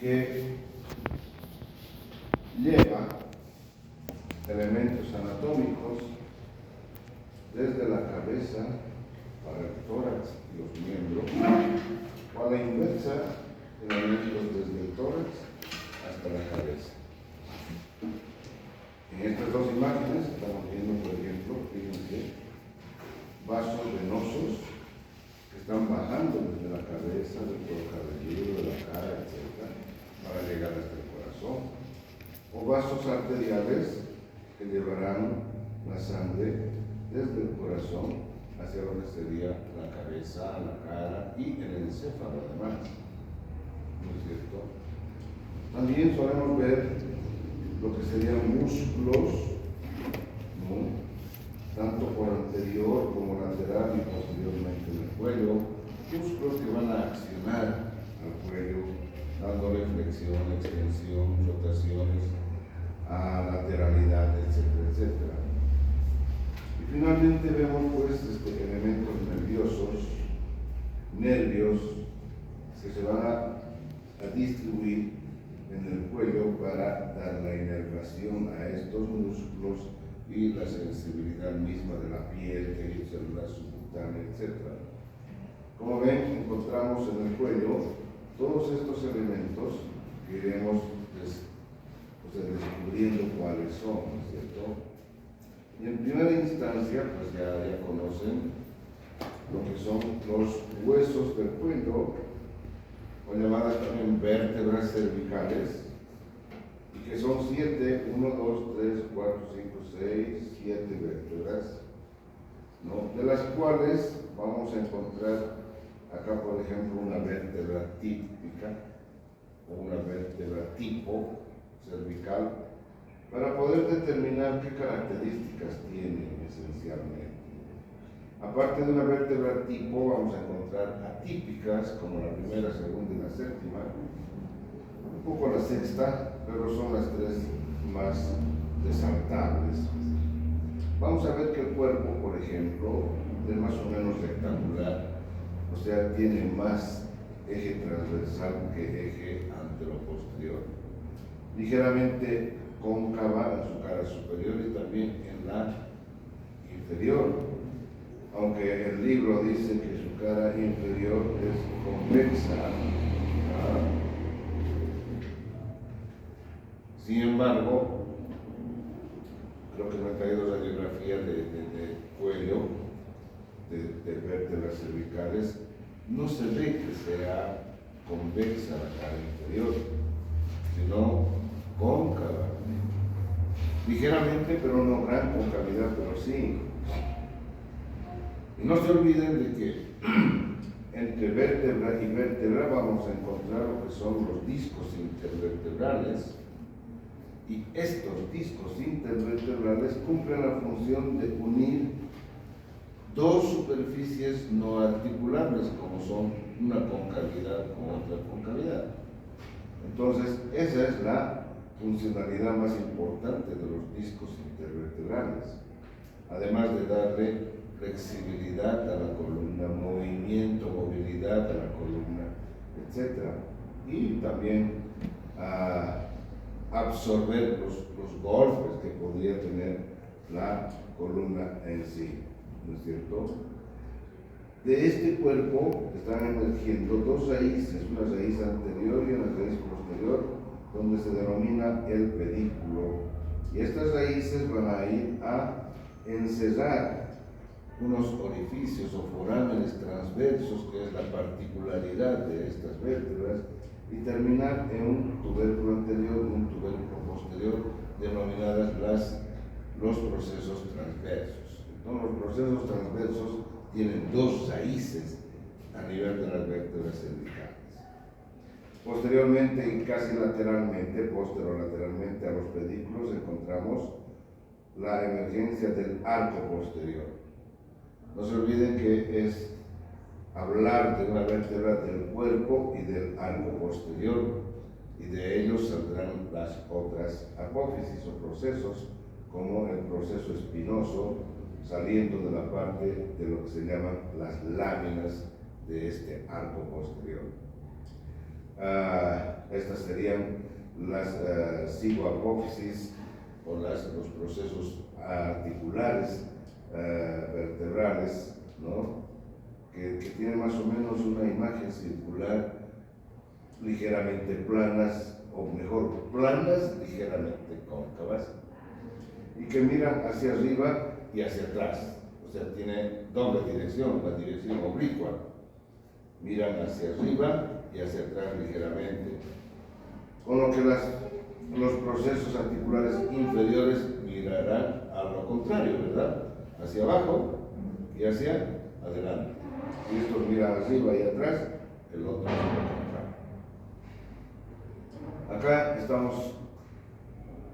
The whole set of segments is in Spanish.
que lleva elementos anatómicos desde la cabeza para el tórax y los miembros, o a la inversa, elementos desde el tórax hasta la cabeza. En estas dos imágenes estamos viendo, por ejemplo, fíjense, vasos venosos que están bajando desde la cabeza, del cuero cabelludo, de la cara, etc., para llegar hasta el corazón, o vasos arteriales que llevarán la sangre desde el corazón hacia donde sería la cabeza, la cara y el encéfalo además, ¿no es cierto? También solemos ver lo que serían músculos, ¿no?, tanto por anterior como lateral y posteriormente en el cuello, músculos que van a accionar al cuello, dándole flexión, extensión, rotaciones, a lateralidad, etcétera, etcétera. Y finalmente vemos pues elementos nervios que se van a distribuir en el cuello para dar la inervación a estos músculos y la sensibilidad misma de la piel, tejido celular subcutáneo, etc. Como ven, encontramos en el cuello todos estos elementos que iremos descubriendo cuáles son, ¿no es cierto? Y en primera instancia, pues ya conocen lo que son los huesos del cuello, o llamadas también vértebras cervicales, y que son 7, 1, 2, 3, 4, 5, 6, 7 vértebras, ¿no?, de las cuales vamos a encontrar acá, por ejemplo, una vértebra típica o una vértebra tipo cervical, para poder determinar qué características tiene esencialmente. Aparte de una vértebra tipo, vamos a encontrar atípicas, como la primera, segunda y la séptima, un poco la sexta, pero son las tres más resaltables. Vamos a ver que el cuerpo, por ejemplo, es más o menos rectangular, o sea, tiene más eje transversal que eje anteroposterior, ligeramente cóncava en su cara superior y también en la inferior, aunque el libro dice que su cara inferior es convexa. Sin embargo, creo que me ha traído radiografía de cuello, de vértebras cervicales, no se ve que sea convexa la cara inferior, sino cóncava. Ligeramente, pero no gran concavidad, pero sí. Y no se olviden de que entre vértebra y vértebra vamos a encontrar lo que son los discos intervertebrales, y estos discos intervertebrales cumplen la función de unir dos superficies no articulables, como son una concavidad con otra concavidad. Entonces, esa es la funcionalidad más importante de los discos intervertebrales, además de darle flexibilidad a la columna, movimiento, movilidad a la columna, etc. Y también a absorber los golpes que podría tener la columna en sí, ¿no es cierto? De este cuerpo están emergiendo dos raíces, una raíz anterior y una raíz posterior, donde se denomina el pedículo. Y estas raíces van a ir a encerrar unos orificios o forámenes transversos, que es la particularidad de estas vértebras, y terminar en un tubérculo anterior y un tubérculo posterior, denominadas los procesos transversos. Entonces, los procesos transversos tienen dos raíces a nivel de las vértebras cervicales. Posteriormente y casi lateralmente, posterolateralmente a los pedículos, encontramos la emergencia del arco posterior. No se olviden que es hablar de una vértebra del cuerpo y del arco posterior, y de ellos saldrán las otras apófisis o procesos, como el proceso espinoso, saliendo de la parte de lo que se llaman las láminas de este arco posterior. Estas serían las cigoapófisis o los procesos articulares vertebrales, ¿no? que tienen más o menos una imagen circular, ligeramente planas, o mejor, planas ligeramente cóncavas, y que miran hacia arriba y hacia atrás. O sea, tiene doble dirección, la dirección oblicua. Miran hacia arriba y hacia atrás ligeramente. Con lo que los procesos articulares inferiores mirarán a lo contrario, ¿verdad? Hacia abajo y hacia adelante. Si estos miran arriba y atrás, el otro es lo contrario. Acá estamos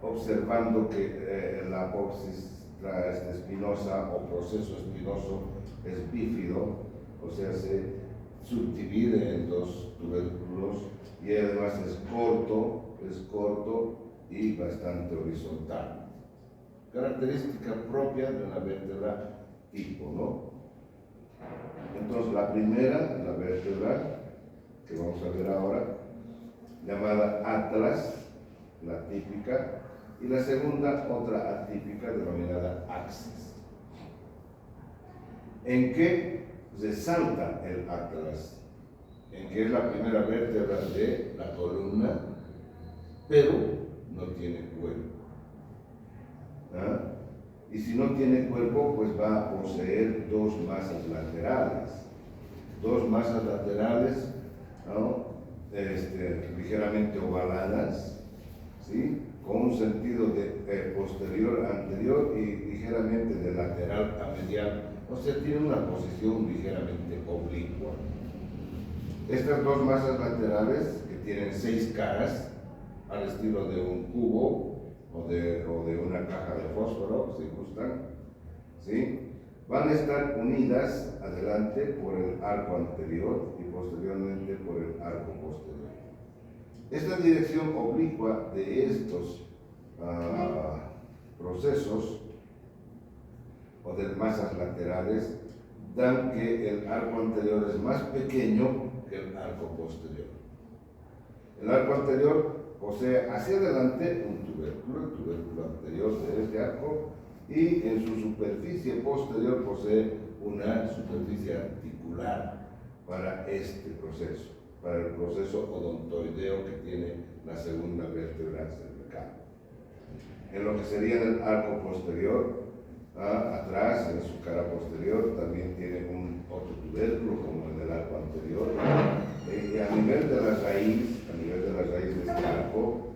observando que la apófisis espinosa o proceso espinoso es bífido, o sea, se subdivide en dos tubérculos y además es corto y bastante horizontal. Característica propia de una vértebra tipo, ¿no? Entonces, la primera, la vértebra que vamos a ver ahora, llamada atlas, la típica, y la segunda, otra atípica, denominada axis. ¿En qué resalta el atlas? En que es la primera vértebra de la columna, pero no tiene cuerpo. ¿Ah? Y si no tiene cuerpo, pues va a poseer dos masas laterales. Dos masas laterales, ¿no? Ligeramente ovaladas, ¿sí? Con un sentido de posterior a anterior y ligeramente de lateral a medial. O sea, tiene una posición ligeramente oblicua. Estas dos masas laterales, que tienen 6 caras, al estilo de un cubo o de una caja de fósforo, si gustan, ¿sí? Van a estar unidas adelante por el arco anterior y posteriormente por el arco posterior. Esta dirección oblicua de estos procesos o de masas laterales dan que el arco anterior es más pequeño que el arco posterior. El arco anterior posee hacia adelante un tubérculo, el tubérculo anterior de este arco, y en su superficie posterior posee una superficie articular para este proceso, para el proceso odontoideo que tiene la segunda vértebra cervical. En lo que sería el arco posterior, atrás, en su cara posterior, también tiene otro tubérculo como el del arco anterior. Y a nivel de la raíz, de este arco,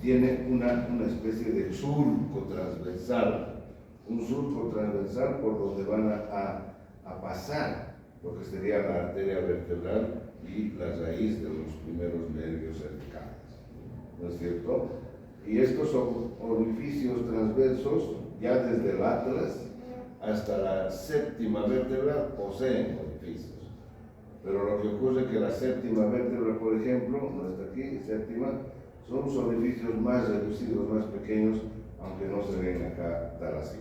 tiene una especie de surco transversal, un surco transversal por donde van a pasar lo que sería la arteria vertebral y la raíz de los primeros nervios cervicales, ¿no es cierto? Y estos son orificios transversos, ya desde el atlas hasta la séptima vértebra poseen orificios. Pero lo que ocurre es que la séptima vértebra, por ejemplo, no está aquí, séptima, son los orificios más reducidos, más pequeños, aunque no se ven acá tal así.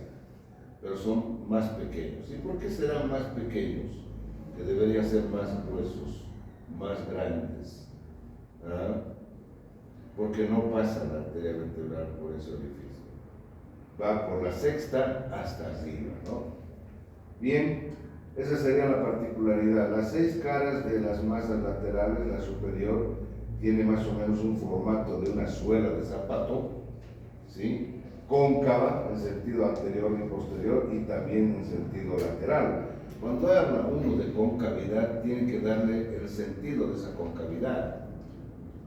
Pero son más pequeños. ¿Y por qué serán más pequeños? Que deberían ser más gruesos, más grandes. ¿Ah? Porque no pasa la arteria vertebral por ese orificio. Va por la sexta hasta arriba, ¿no? Bien, esa sería la particularidad. Las 6 caras de las masas laterales, la superior, tiene más o menos un formato de una suela de zapato, ¿sí? Cóncava en sentido anterior y posterior y también en sentido lateral. Cuando habla uno de concavidad, tiene que darle el sentido de esa concavidad.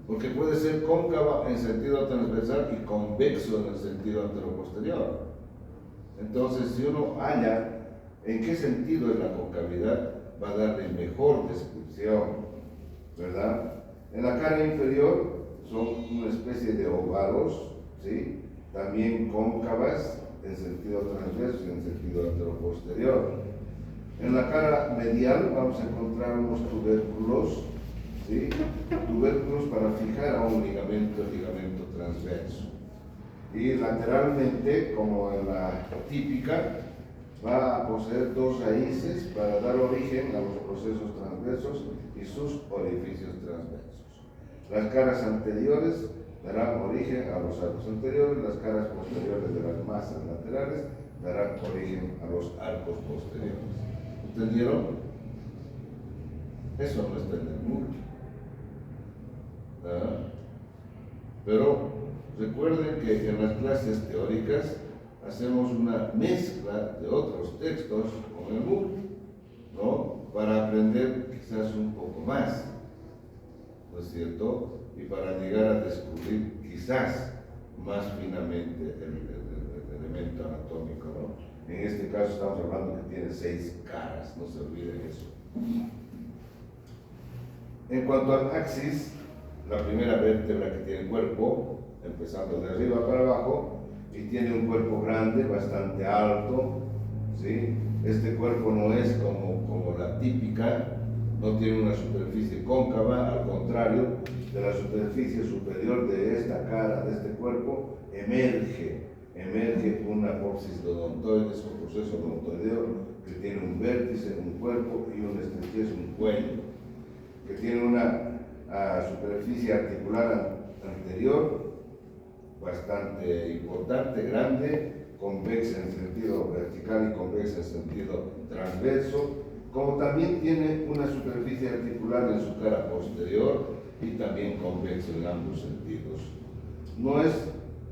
Porque puede ser cóncava en sentido transversal y convexo en el sentido anteroposterior. Entonces, si uno halla en qué sentido es la concavidad, va a darle mejor descripción, ¿verdad? En la cara inferior son una especie de ovalos, ¿sí? También cóncavas en sentido transverso y en sentido anteroposterior. En la cara medial vamos a encontrar unos tubérculos, ¿sí? Tubérculos para fijar a un ligamento transverso. Y lateralmente, como en la típica, va a poseer 2 raíces para dar origen a los procesos transversos y sus orificios transversos. Las caras anteriores darán origen a los arcos anteriores, las caras posteriores de las masas laterales darán origen a los arcos posteriores. ¿Entendieron? Eso no está en el MUR. Pero recuerden que en las clases teóricas hacemos una mezcla de otros textos con el MUR, ¿no? Para aprender quizás un poco más, ¿no es cierto? Y para llegar a descubrir quizás más finamente el elemento anatómico, ¿no? En este caso estamos hablando que tiene 6 caras, no se olviden eso. En cuanto al axis, la primera vértebra que tiene el cuerpo, empezando de arriba para abajo, y tiene un cuerpo grande, bastante alto, ¿sí? Este cuerpo no es como la típica, no tiene una superficie cóncava, al contrario, de la superficie superior de esta cara, de este cuerpo, emerge una apófisis odontoide, es un proceso odontoideo que tiene un vértice, un cuerpo y un estrechez, un cuello, que tiene una superficie articular anterior bastante importante, grande, convexa en sentido vertical y convexa en sentido transverso, como también tiene una superficie articular en su cara posterior y también convexa en ambos sentidos. No es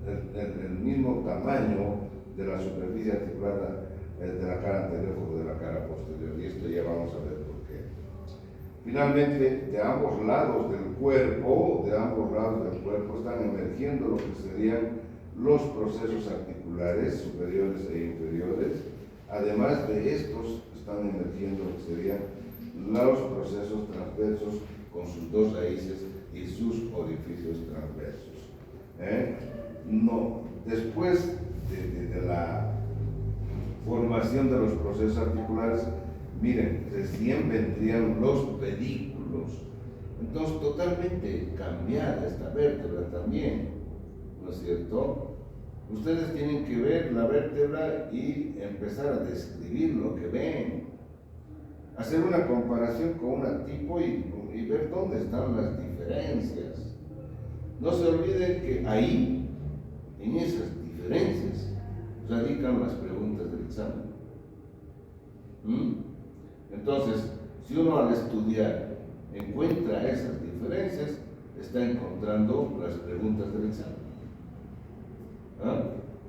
el mismo tamaño de la superficie articular de la cara anterior como de la cara posterior, y esto ya vamos a ver por qué. Finalmente, de ambos lados del cuerpo están emergiendo lo que serían los procesos articulares superiores e inferiores. Además de estos, están emergiendo lo que serían los procesos transversos con sus 2 raíces y sus orificios transversos. No, después de la formación de los procesos articulares, miren, recién vendrían los pedículos. Entonces, totalmente cambiada esta vértebra también, ¿no es cierto? Ustedes tienen que ver la vértebra y empezar a describir lo que ven. Hacer una comparación con una tipo y ver dónde están las diferencias. No se olviden que ahí, en esas diferencias, radican las preguntas del examen. Entonces, si uno al estudiar encuentra esas diferencias, está encontrando las preguntas del examen.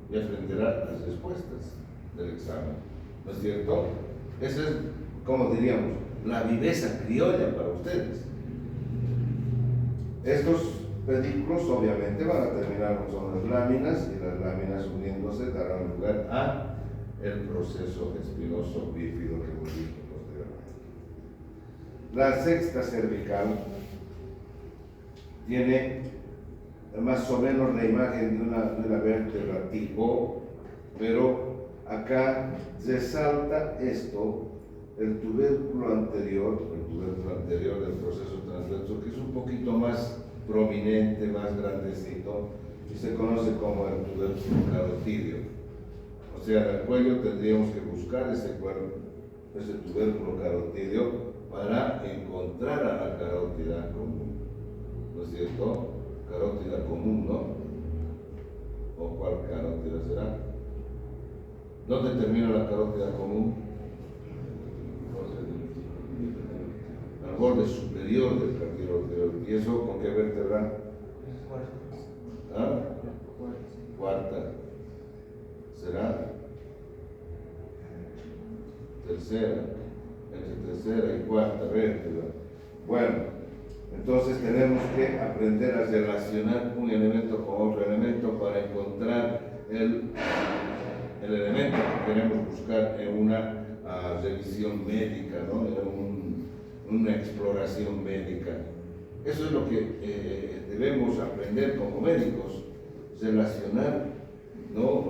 Y aprenderá las respuestas del examen, ¿no es cierto? Esa es, como diríamos, la viveza criolla para ustedes. Estos pedículos obviamente van a terminar con las láminas, y las láminas uniéndose darán lugar a el proceso espinoso bífido que hemos visto posteriormente. La sexta cervical tiene más o menos la imagen de una vértebra tipo, pero acá resalta esto, el tubérculo anterior del proceso transverso, que es un poquito más prominente, más grandecito, y se conoce como el tubérculo carotidio. O sea, en el cuello tendríamos que buscar ese tubérculo carotidio para encontrar a la carótida común, ¿no es cierto? Carótida común, ¿no? ¿O cuál carótida será? ¿Dónde termina la carótida común? Al borde superior del cartílago. ¿Y eso con qué vértebra? Cuarta. ¿Será? Tercera. Entre tercera y cuarta vértebra. Bueno. Entonces tenemos que aprender a relacionar un elemento con otro elemento para encontrar el elemento que queremos buscar en una revisión médica, ¿no? En una exploración médica. Eso es lo que debemos aprender como médicos, relacionar, ¿no?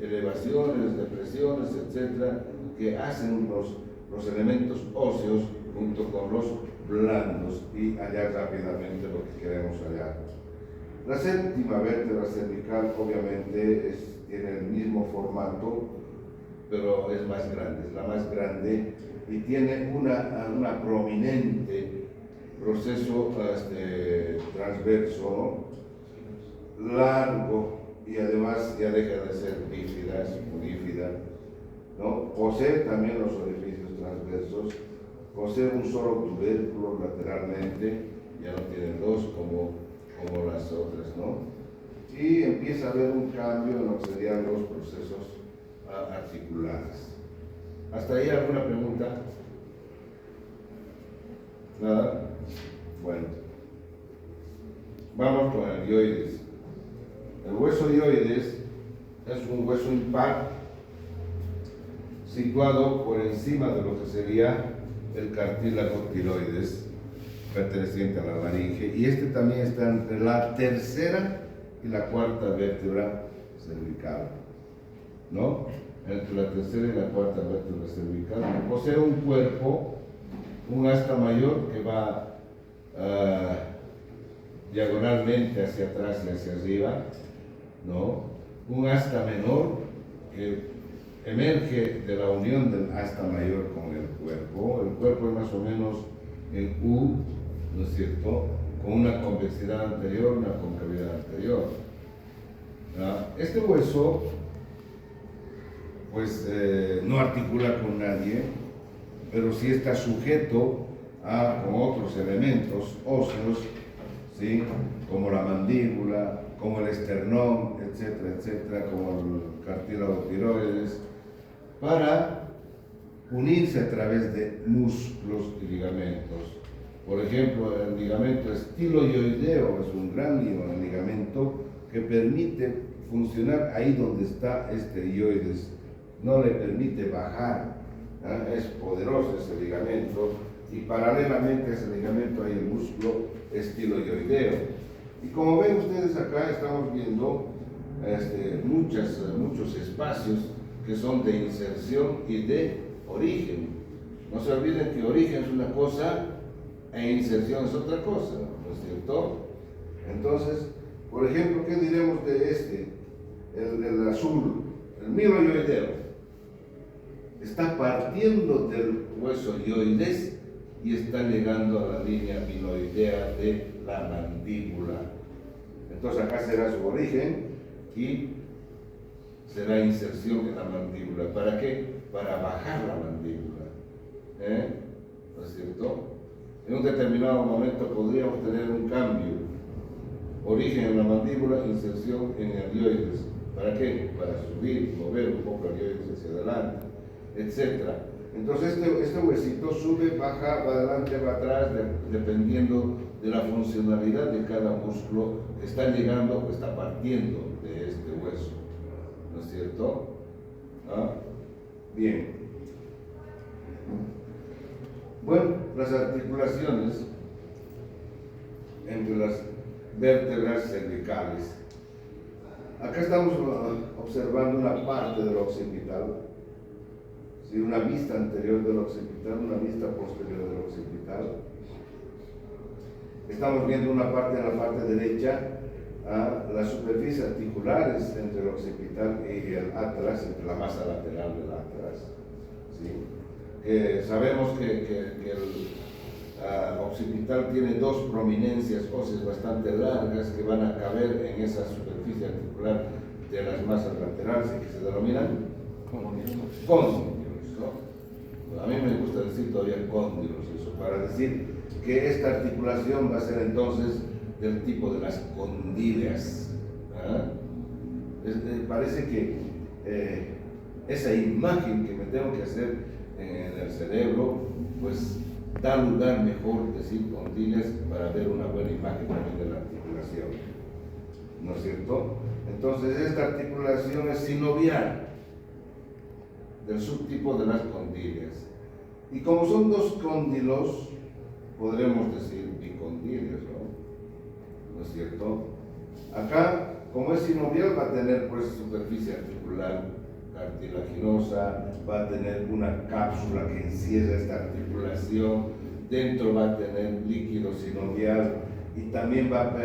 Elevaciones, depresiones, etcétera, que hacen los elementos óseos junto con los blandos y hallar rápidamente lo que queremos hallar. La séptima vértebra cervical obviamente tiene el mismo formato, pero es más grande, es la más grande y tiene una prominente proceso transverso, ¿no? Largo, y además ya deja de ser bífida, es bífida, ¿no? Posee también los orificios transversos, posee un solo tubérculo lateralmente, ya no tiene dos como las otras, ¿no? Y empieza a haber un cambio en lo que serían los procesos articulares. ¿Hasta ahí alguna pregunta? ¿Nada? Bueno, vamos con el hioides. El hueso hioides es un hueso impar situado por encima de lo que sería el cartílago tiroides perteneciente a la laringe, y este también está entre la tercera y la cuarta vértebra cervical, ¿no? Entre la tercera y la cuarta vértebra cervical. Posee un cuerpo, un asta mayor que va diagonalmente hacia atrás y hacia arriba, ¿no? Un asta menor que emerge de la unión del asta mayor con el cuerpo. El cuerpo es más o menos en U, ¿no es cierto?, con una convexidad anterior, una concavidad anterior. Este hueso, pues, no articula con nadie, pero sí está sujeto con otros elementos óseos, ¿sí?, como la mandíbula, como el esternón, etcétera, etcétera, como el cartílago tiroides, para unirse a través de músculos y ligamentos. Por ejemplo, el ligamento estiloioideo es un gran ligamento que permite funcionar ahí donde está este hioides, no le permite bajar, es poderoso ese ligamento, y paralelamente a ese ligamento hay el músculo estiloioideo. Y como ven ustedes acá, estamos viendo muchos espacios que son de inserción y de origen. No se olviden que origen es una cosa e inserción es otra cosa, ¿no es cierto? Entonces, por ejemplo, ¿qué diremos de el azul, el miloioideo? Está partiendo del hueso hioides y está llegando a la línea miloidea de la mandíbula. Entonces acá será su origen y será inserción en la mandíbula. ¿Para qué? Para bajar la mandíbula. ¿No es cierto? En un determinado momento podríamos tener un cambio. Origen en la mandíbula, inserción en el hioides. ¿Para qué? Para subir, mover un poco el hioides hacia adelante, etc. Entonces este huesito sube, baja, va adelante, va atrás, dependiendo de la funcionalidad de cada músculo que está llegando o está partiendo de este hueso. ¿No es cierto? Bien. Bueno, las articulaciones entre las vértebras cervicales. Acá estamos observando una parte del occipital, ¿sí? Una vista anterior del occipital, una vista posterior del occipital. Estamos viendo una parte en la parte derecha, las superficies articulares entre el occipital y el atlas, entre la masa lateral del atlas, ¿sí? Sabemos que el occipital tiene dos prominencias óseas bastante largas que van a caber en esa superficie articular de las masas laterales y que se denominan cóndilos, ¿no? A mí me gusta decir todavía cóndilos, eso, para decir que esta articulación va a ser entonces del tipo de las condilias. Parece que esa imagen que me tengo que hacer en el cerebro, pues da lugar mejor decir condilias para ver una buena imagen también de la articulación, ¿no es cierto? Entonces esta articulación es sinovial, del subtipo de las condilias, y como son dos cóndilos, podremos decir bicondilias, ¿no es cierto? Acá, como es sinovial, va a tener pues superficie articular cartilaginosa, va a tener una cápsula que encierra esta articulación, dentro va a tener líquido sinovial y también va a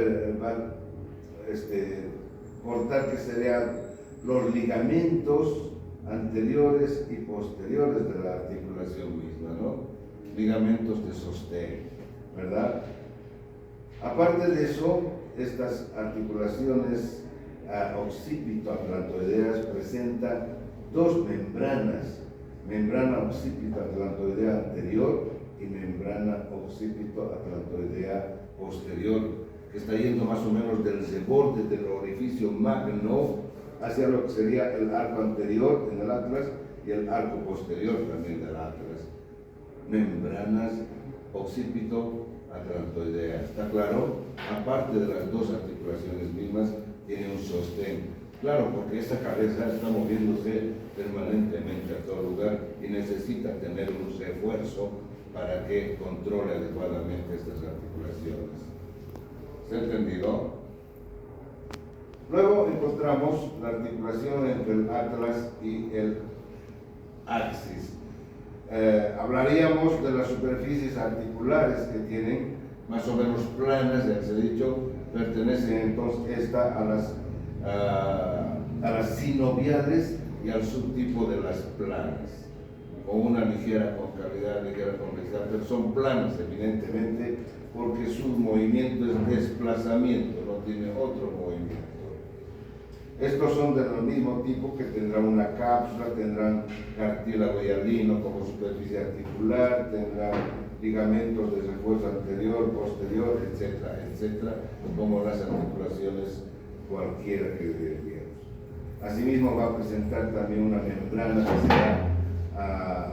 cortar que serían los ligamentos anteriores y posteriores de la articulación misma, ¿no? Ligamentos de sostén. ¿verdad? Aparte de eso, estas articulaciones occipito-atlantoideas presentan dos membranas, membrana occipito-atlantoidea anterior y membrana occipito-atlantoidea posterior, que está yendo más o menos del borde del orificio magno hacia lo que sería el arco anterior en el atlas y el arco posterior también del atlas. Membranas occipito-atlantoidea, ¿está claro? Aparte de las dos articulaciones mismas, tiene un sostén. Claro, porque esta cabeza está moviéndose permanentemente a todo lugar y necesita tener un refuerzo para que controle adecuadamente estas articulaciones. ¿Se ha entendido? Luego encontramos la articulación entre el atlas y el axis. Hablaríamos de las superficies articulares que tienen más o menos planas, ya les he dicho, pertenecen entonces a las sinoviales y al subtipo de las planas, con una ligera concavidad, ligera convexidad, pero son planas evidentemente porque su movimiento es desplazamiento, no tiene otro movimiento. Estos son del mismo tipo que tendrán una cápsula, tendrán cartílago hialino como superficie articular, tendrán ligamentos de refuerzo anterior, posterior, etcétera, etcétera, como las articulaciones cualquiera que veamos. Asimismo va a presentar también una membrana que será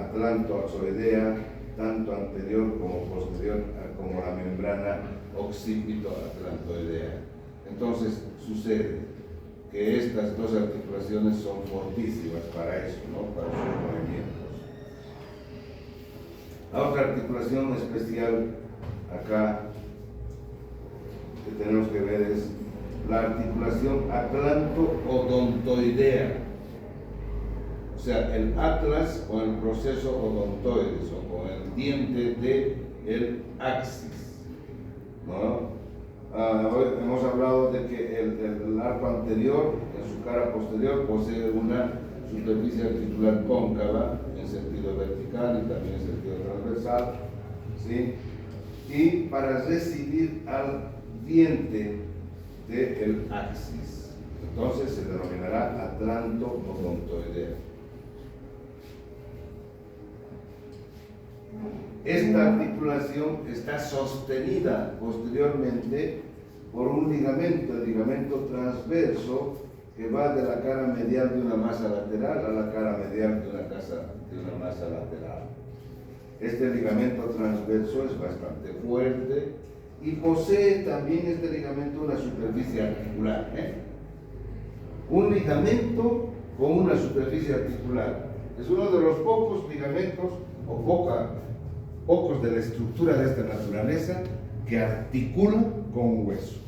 atlantoaxoidea, tanto anterior como posterior, como la membrana occipito-atlantoidea. Entonces sucede que estas dos articulaciones son fortísimas para eso, ¿no? Para sus movimientos. La otra articulación especial acá que tenemos que ver es la articulación atlanto-odontoidea. O sea, el atlas con el proceso odontoides o con el diente del axis, ¿no? Hoy hemos hablado de que el arco anterior, en su cara posterior, posee una superficie articular cóncava en sentido vertical y también en sentido transversal, ¿sí? Y para recibir al diente del axis, entonces se denominará atlanto-odontoidea. Esta articulación está sostenida posteriormente por un ligamento, el ligamento transverso, que va de la cara medial de una masa lateral a la cara medial de una masa lateral. Este ligamento transverso es bastante fuerte y posee también este ligamento una superficie articular. Un ligamento con una superficie articular. Es uno de los pocos ligamentos o pocos de la estructura de esta naturaleza que articula con un hueso.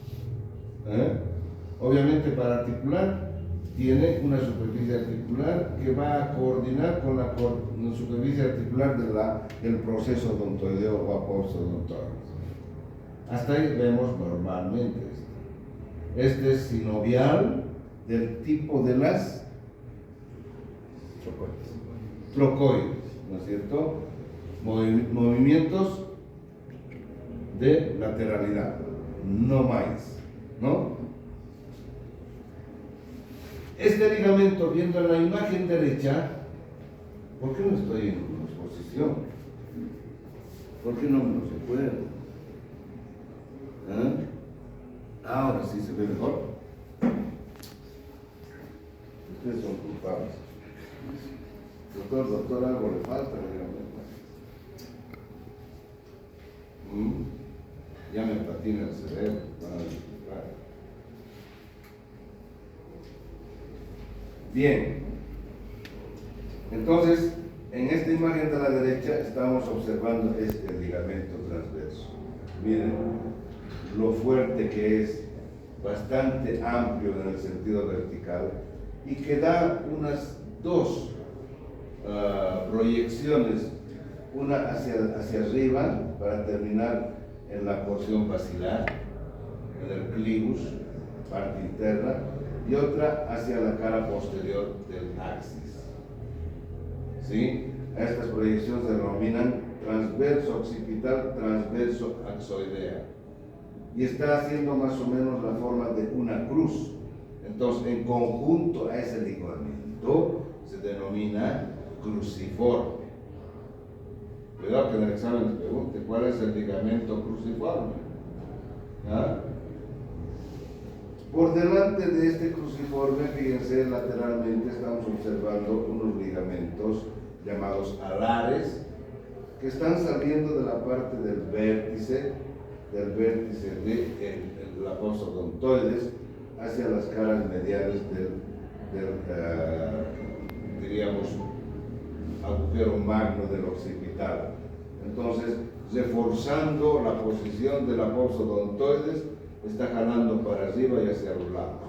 Obviamente para articular tiene una superficie articular que va a coordinar con la superficie articular del proceso odontoideo o apóstol odontoides. Hasta ahí vemos normalmente esto. Este es sinovial del tipo de las trocoides, ¿no es cierto? Movimientos de lateralidad, no más, ¿no? Este ligamento, viendo en la imagen derecha, ¿por qué no estoy en exposición? ¿Por qué no me lo recuerdo? Ahora sí se ve mejor. Ustedes son culpables. Doctor, algo le falta, dígame. Ya me patina el cerebro. Bien, entonces en esta imagen de la derecha estamos observando este ligamento transverso. Miren lo fuerte que es, bastante amplio en el sentido vertical y que da unas dos proyecciones, una hacia arriba para terminar en la porción basilar, en el clivus, parte interna, y otra hacia la cara posterior del axis. ¿Sí? Estas proyecciones se denominan transverso occipital, transverso axoidea. Y está haciendo más o menos la forma de una cruz. Entonces, en conjunto a ese ligamento se denomina cruciforme. Cuidado que en el examen te pregunte cuál es el ligamento cruciforme. ¿Ah? Por delante de este cruciforme, fíjense, lateralmente estamos observando unos ligamentos llamados alares que están saliendo de la parte del vértice de la fosa odontoides hacia las caras mediales diríamos, agujero magno del occipital. Entonces, reforzando la posición de la fosa odontoides, está jalando para arriba y hacia los lados.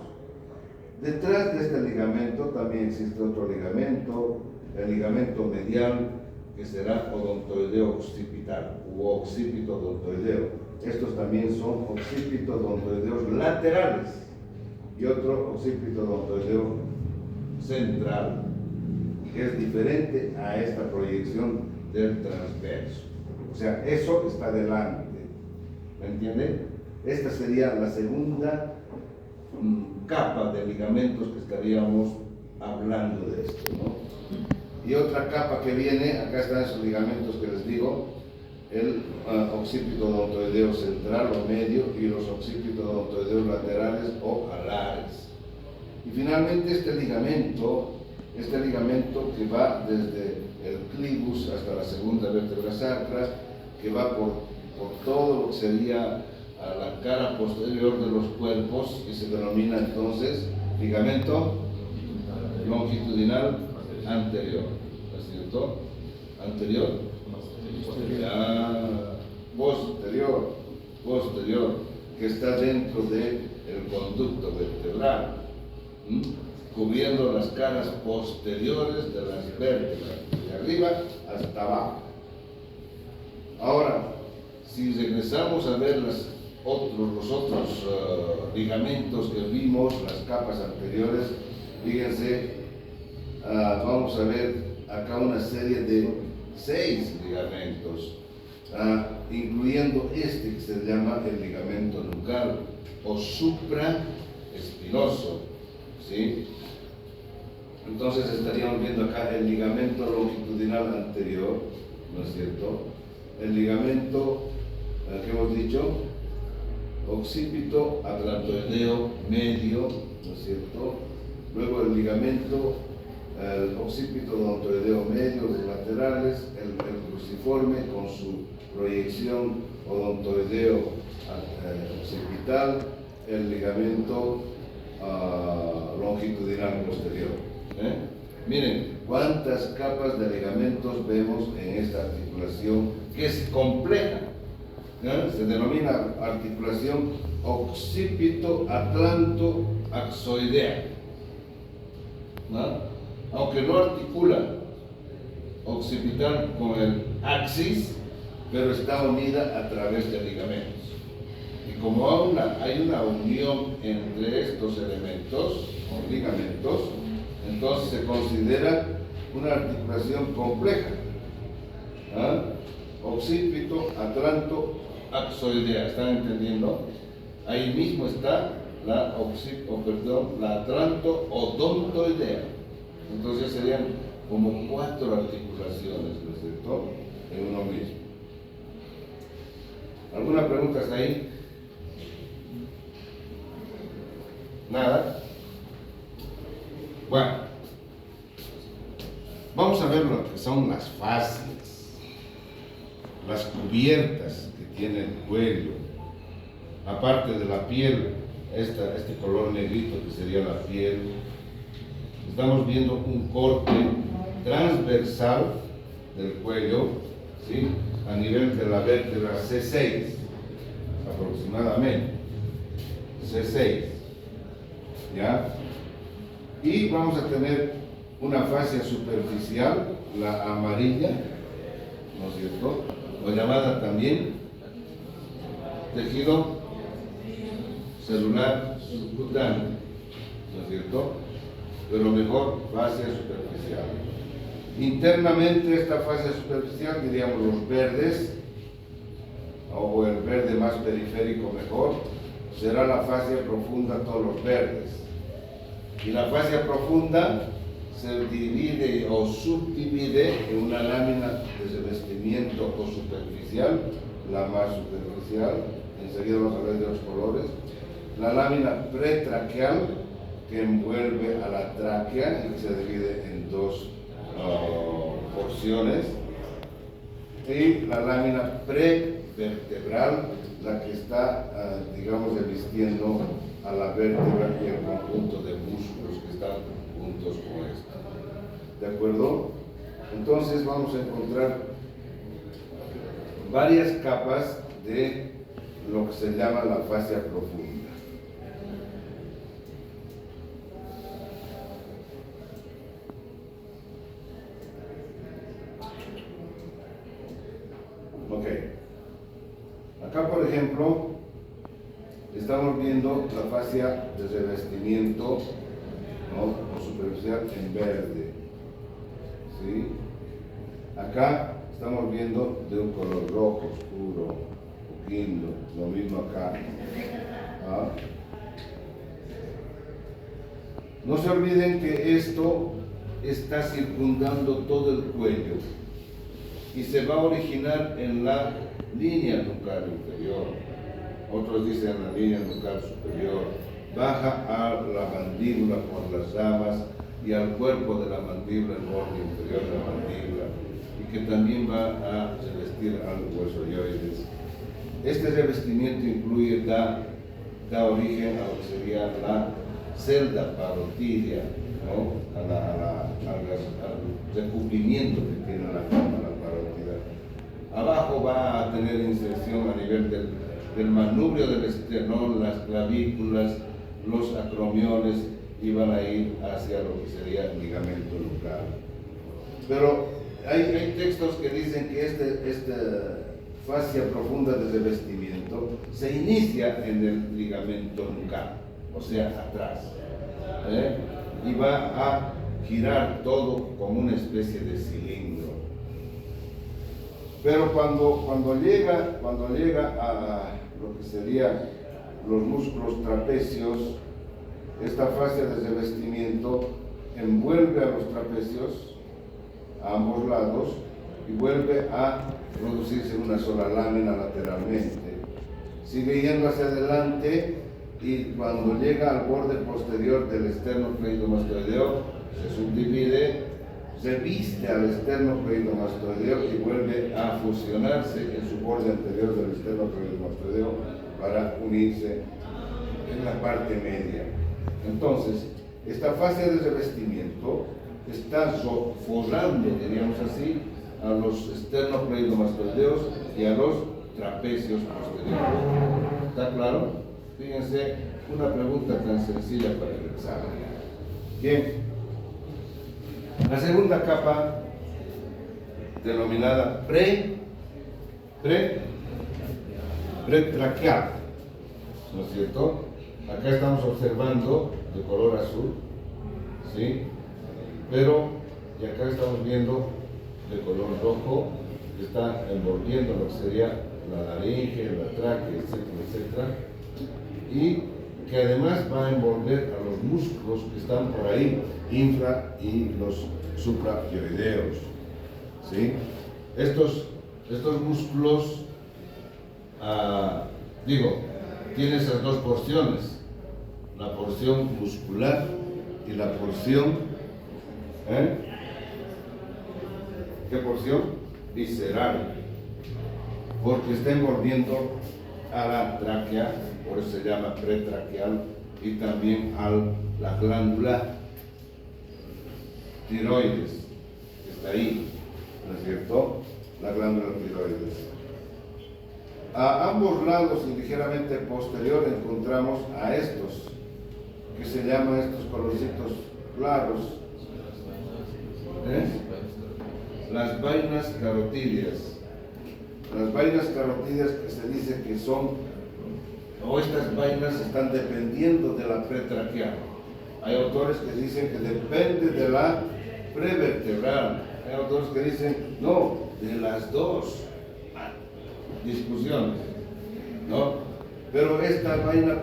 Detrás de este ligamento también existe otro ligamento, el ligamento medial, que será odontoideo occipital u occipito odontoideo. Estos también son occipito odontoideos laterales y otro occipito odontoideo central, que es diferente a esta proyección del transverso. O sea, eso está delante. ¿Me entienden? Esta sería la segunda capa de ligamentos que estaríamos hablando de esto, ¿no? Y otra capa que viene, acá están esos ligamentos que les digo, el occipito odontoideo central o medio y los occipitos odontoideos laterales o alares. Y finalmente este ligamento que va desde el clivus hasta la segunda vértebra sacra, que va por todo lo que sería a la cara posterior de los cuerpos, que se denomina entonces ligamento longitudinal anterior, ¿no es cierto? Anterior, ya, posterior, que está dentro del conducto vertebral, cubriendo las caras posteriores de las vértebras, de arriba hasta abajo. Ahora, si regresamos a ver los otros ligamentos que vimos, las capas anteriores, fíjense, vamos a ver acá una serie de 6 ligamentos, incluyendo este que se llama el ligamento nucal o supraespinoso, ¿sí? Entonces estaríamos viendo acá el ligamento longitudinal anterior, ¿no es cierto? El ligamento que hemos dicho, occipito atlantoideo medio, ¿no es cierto? Luego el ligamento, el occipito odontoideo medio, los laterales, el cruciforme con su proyección odontoideo occipital, el ligamento longitudinal posterior. Miren cuántas capas de ligamentos vemos en esta articulación, que es compleja. Se denomina articulación occipito-atlanto-axoidea. Aunque no articula occipital con el axis, pero está unida a través de ligamentos. Y como hay una unión entre estos elementos, o ligamentos, entonces se considera una articulación compleja. Occipito, atlanto, axoidea, ¿están entendiendo? Ahí mismo está la atlanto odontoidea. Entonces serían como 4 articulaciones, ¿no es cierto?, en uno mismo. ¿Alguna pregunta hasta ahí? ¿Nada? Bueno, vamos a ver lo que son las fascias, las cubiertas que tiene el cuello, aparte de la piel, este color negrito que sería la piel. Estamos viendo un corte transversal del cuello, ¿sí?, a nivel de la vértebra C6, aproximadamente, C6, ¿ya? Y vamos a tener una fascia superficial, la amarilla, ¿no es cierto?, o llamada también tejido celular subcutáneo, ¿no es cierto?, pero mejor fascia superficial. Internamente esta fascia superficial, diríamos los verdes, o el verde más periférico mejor, será la fascia profunda, todos los verdes. Y la fascia profunda se divide o subdivide en una lámina de revestimiento o superficial, la más superficial, enseguida vamos a hablar de los colores, la lámina pretraqueal que envuelve a la tráquea y que se divide en dos porciones, y la lámina prevertebral, la que está, digamos, revistiendo a la vértebra y el conjunto de músculos que están juntos con esta. ¿De acuerdo? Entonces vamos a encontrar varias capas de lo que se llama la fascia profunda. Ok. Acá, por ejemplo, estamos viendo la fascia de revestimiento, ¿no?, o superficial en verde. ¿Sí? Acá estamos viendo de un color rojo, oscuro, poquito, lo mismo acá. ¿Ah? No se olviden que esto está circundando todo el cuello y se va a originar en la línea nucal inferior. Otros dicen la línea nucal superior. Baja a la mandíbula por las ramas y al cuerpo de la mandíbula, el borde inferior de la mandíbula, y que también va a revestir al hueso yoides. Este revestimiento incluye, da origen a lo que sería la celda parotidia, ¿no?, al recubrimiento que tiene la cámara parótida. Abajo va a tener inserción a nivel del manubrio del esternón, las clavículas, los acromiones, y van a ir hacia lo que sería el ligamento nucal. Pero hay textos que dicen que esta fascia profunda de revestimiento se inicia en el ligamento nucal, o sea, atrás, y va a girar todo como una especie de cilindro. Pero cuando llega a lo que sería los músculos trapecios, esta fascia de revestimiento envuelve a los trapecios a ambos lados y vuelve a producirse en una sola lámina lateralmente. Sigue yendo hacia adelante y cuando llega al borde posterior del esternocleidomastoideo se subdivide, se viste al esternocleidomastoideo y vuelve a fusionarse en su borde anterior del esternocleidomastoideo para unirse en la parte media. Entonces, esta fascia de revestimiento está forrando, diríamos así, a los esternocleidomastoideos y a los trapecios posteriores. ¿Está claro? Fíjense, una pregunta tan sencilla para el examen. Bien, la segunda capa, denominada pretraqueal, ¿no es cierto? Acá estamos observando de color azul, ¿sí? Pero, y acá estamos viendo de color rojo, que está envolviendo lo que sería la laringe, la tráquea, etcétera, etcétera, y que además va a envolver a los músculos que están por ahí, infra y los suprapioideos, ¿sí? Estos músculos, tienen esas dos porciones, la porción muscular y la porción, ¿qué porción? Visceral, porque está envolviendo a la tráquea, por eso se llama pretraqueal, y también a la glándula tiroides, que está ahí, ¿no es cierto? La glándula tiroides. A ambos lados y ligeramente posterior encontramos a estos, que se llaman estos colorcitos claros, las vainas carotídeas. Las vainas carotídeas que se dice que son, o estas vainas están dependiendo de la pretraqueal. Hay autores que dicen que depende de la prevertebral, hay autores que dicen, no, de las dos. Discusiones, ¿no? Pero esta vaina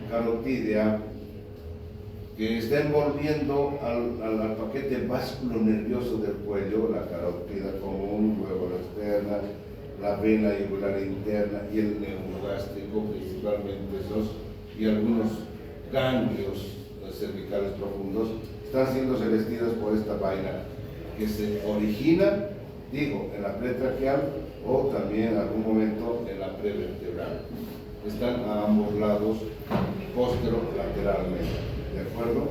carotídea que está envolviendo al paquete básculo nervioso del cuello, la carótida común, luego la externa, la vena yugular interna y el neurogástrico, principalmente esos, y algunos ganglios cervicales profundos, están siendo revestidos por esta vaina que se origina, digo, en la pretraqueal o también en algún momento en la prevertebral. Están a ambos lados, posterolateralmente, ¿de acuerdo?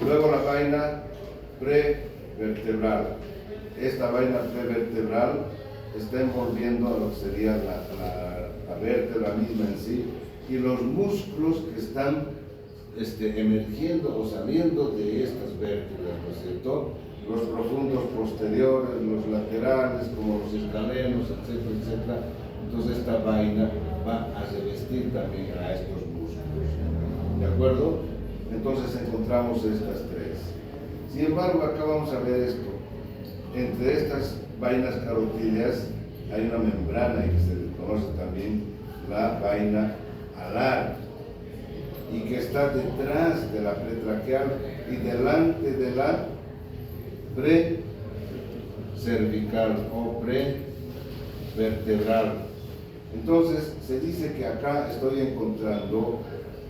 Luego la vaina prevertebral. Esta vaina prevertebral está envolviendo a lo que sería la vértebra misma en sí y los músculos que están emergiendo o saliendo de estas vértebras, ¿no es cierto? Los profundos posteriores, los laterales, como los escalenos, etcétera, etcétera. Entonces esta vaina va a revestir también a estos músculos, ¿de acuerdo? Entonces encontramos estas tres. Sin embargo, acá vamos a ver esto. Entre estas vainas carotídeas hay una membrana que se le conoce también la vaina alar y que está detrás de la pretraqueal y delante de la precervical o prevertebral. Entonces se dice que acá estoy encontrando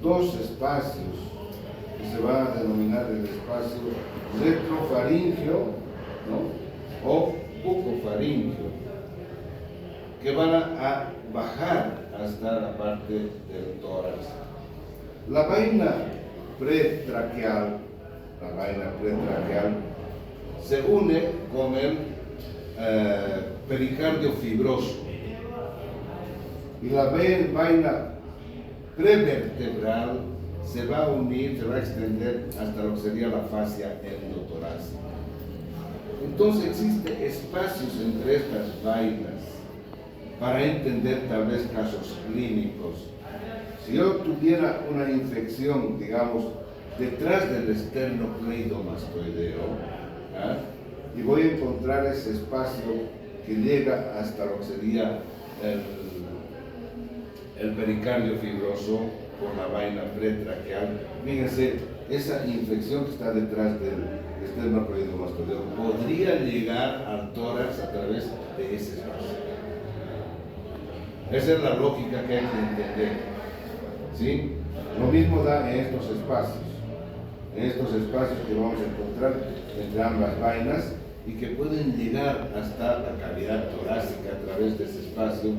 dos espacios que se van a denominar el espacio retrofaringeo, ¿no? O bucofaringeo, que van a bajar hasta la parte del tórax. La vaina pretraqueal se une con el pericardio fibroso y la vaina prevertebral se va a unir, se va a extender hasta lo que sería la fascia endotorácica. Entonces existen espacios entre estas vainas para entender tal vez casos clínicos. Si yo tuviera una infección, digamos, detrás del esternocleidomastoideo, ¿ah? Y voy a encontrar ese espacio que llega hasta lo que sería el pericardio fibroso por la vaina pretraqueal. Fíjense, esa infección que está detrás del esternocleidomastoideo podría llegar al tórax a través de ese espacio. Esa es la lógica que hay que entender, ¿sí? Lo mismo da en estos espacios que vamos a encontrar entre ambas vainas y que pueden llegar hasta la cavidad torácica a través de ese espacio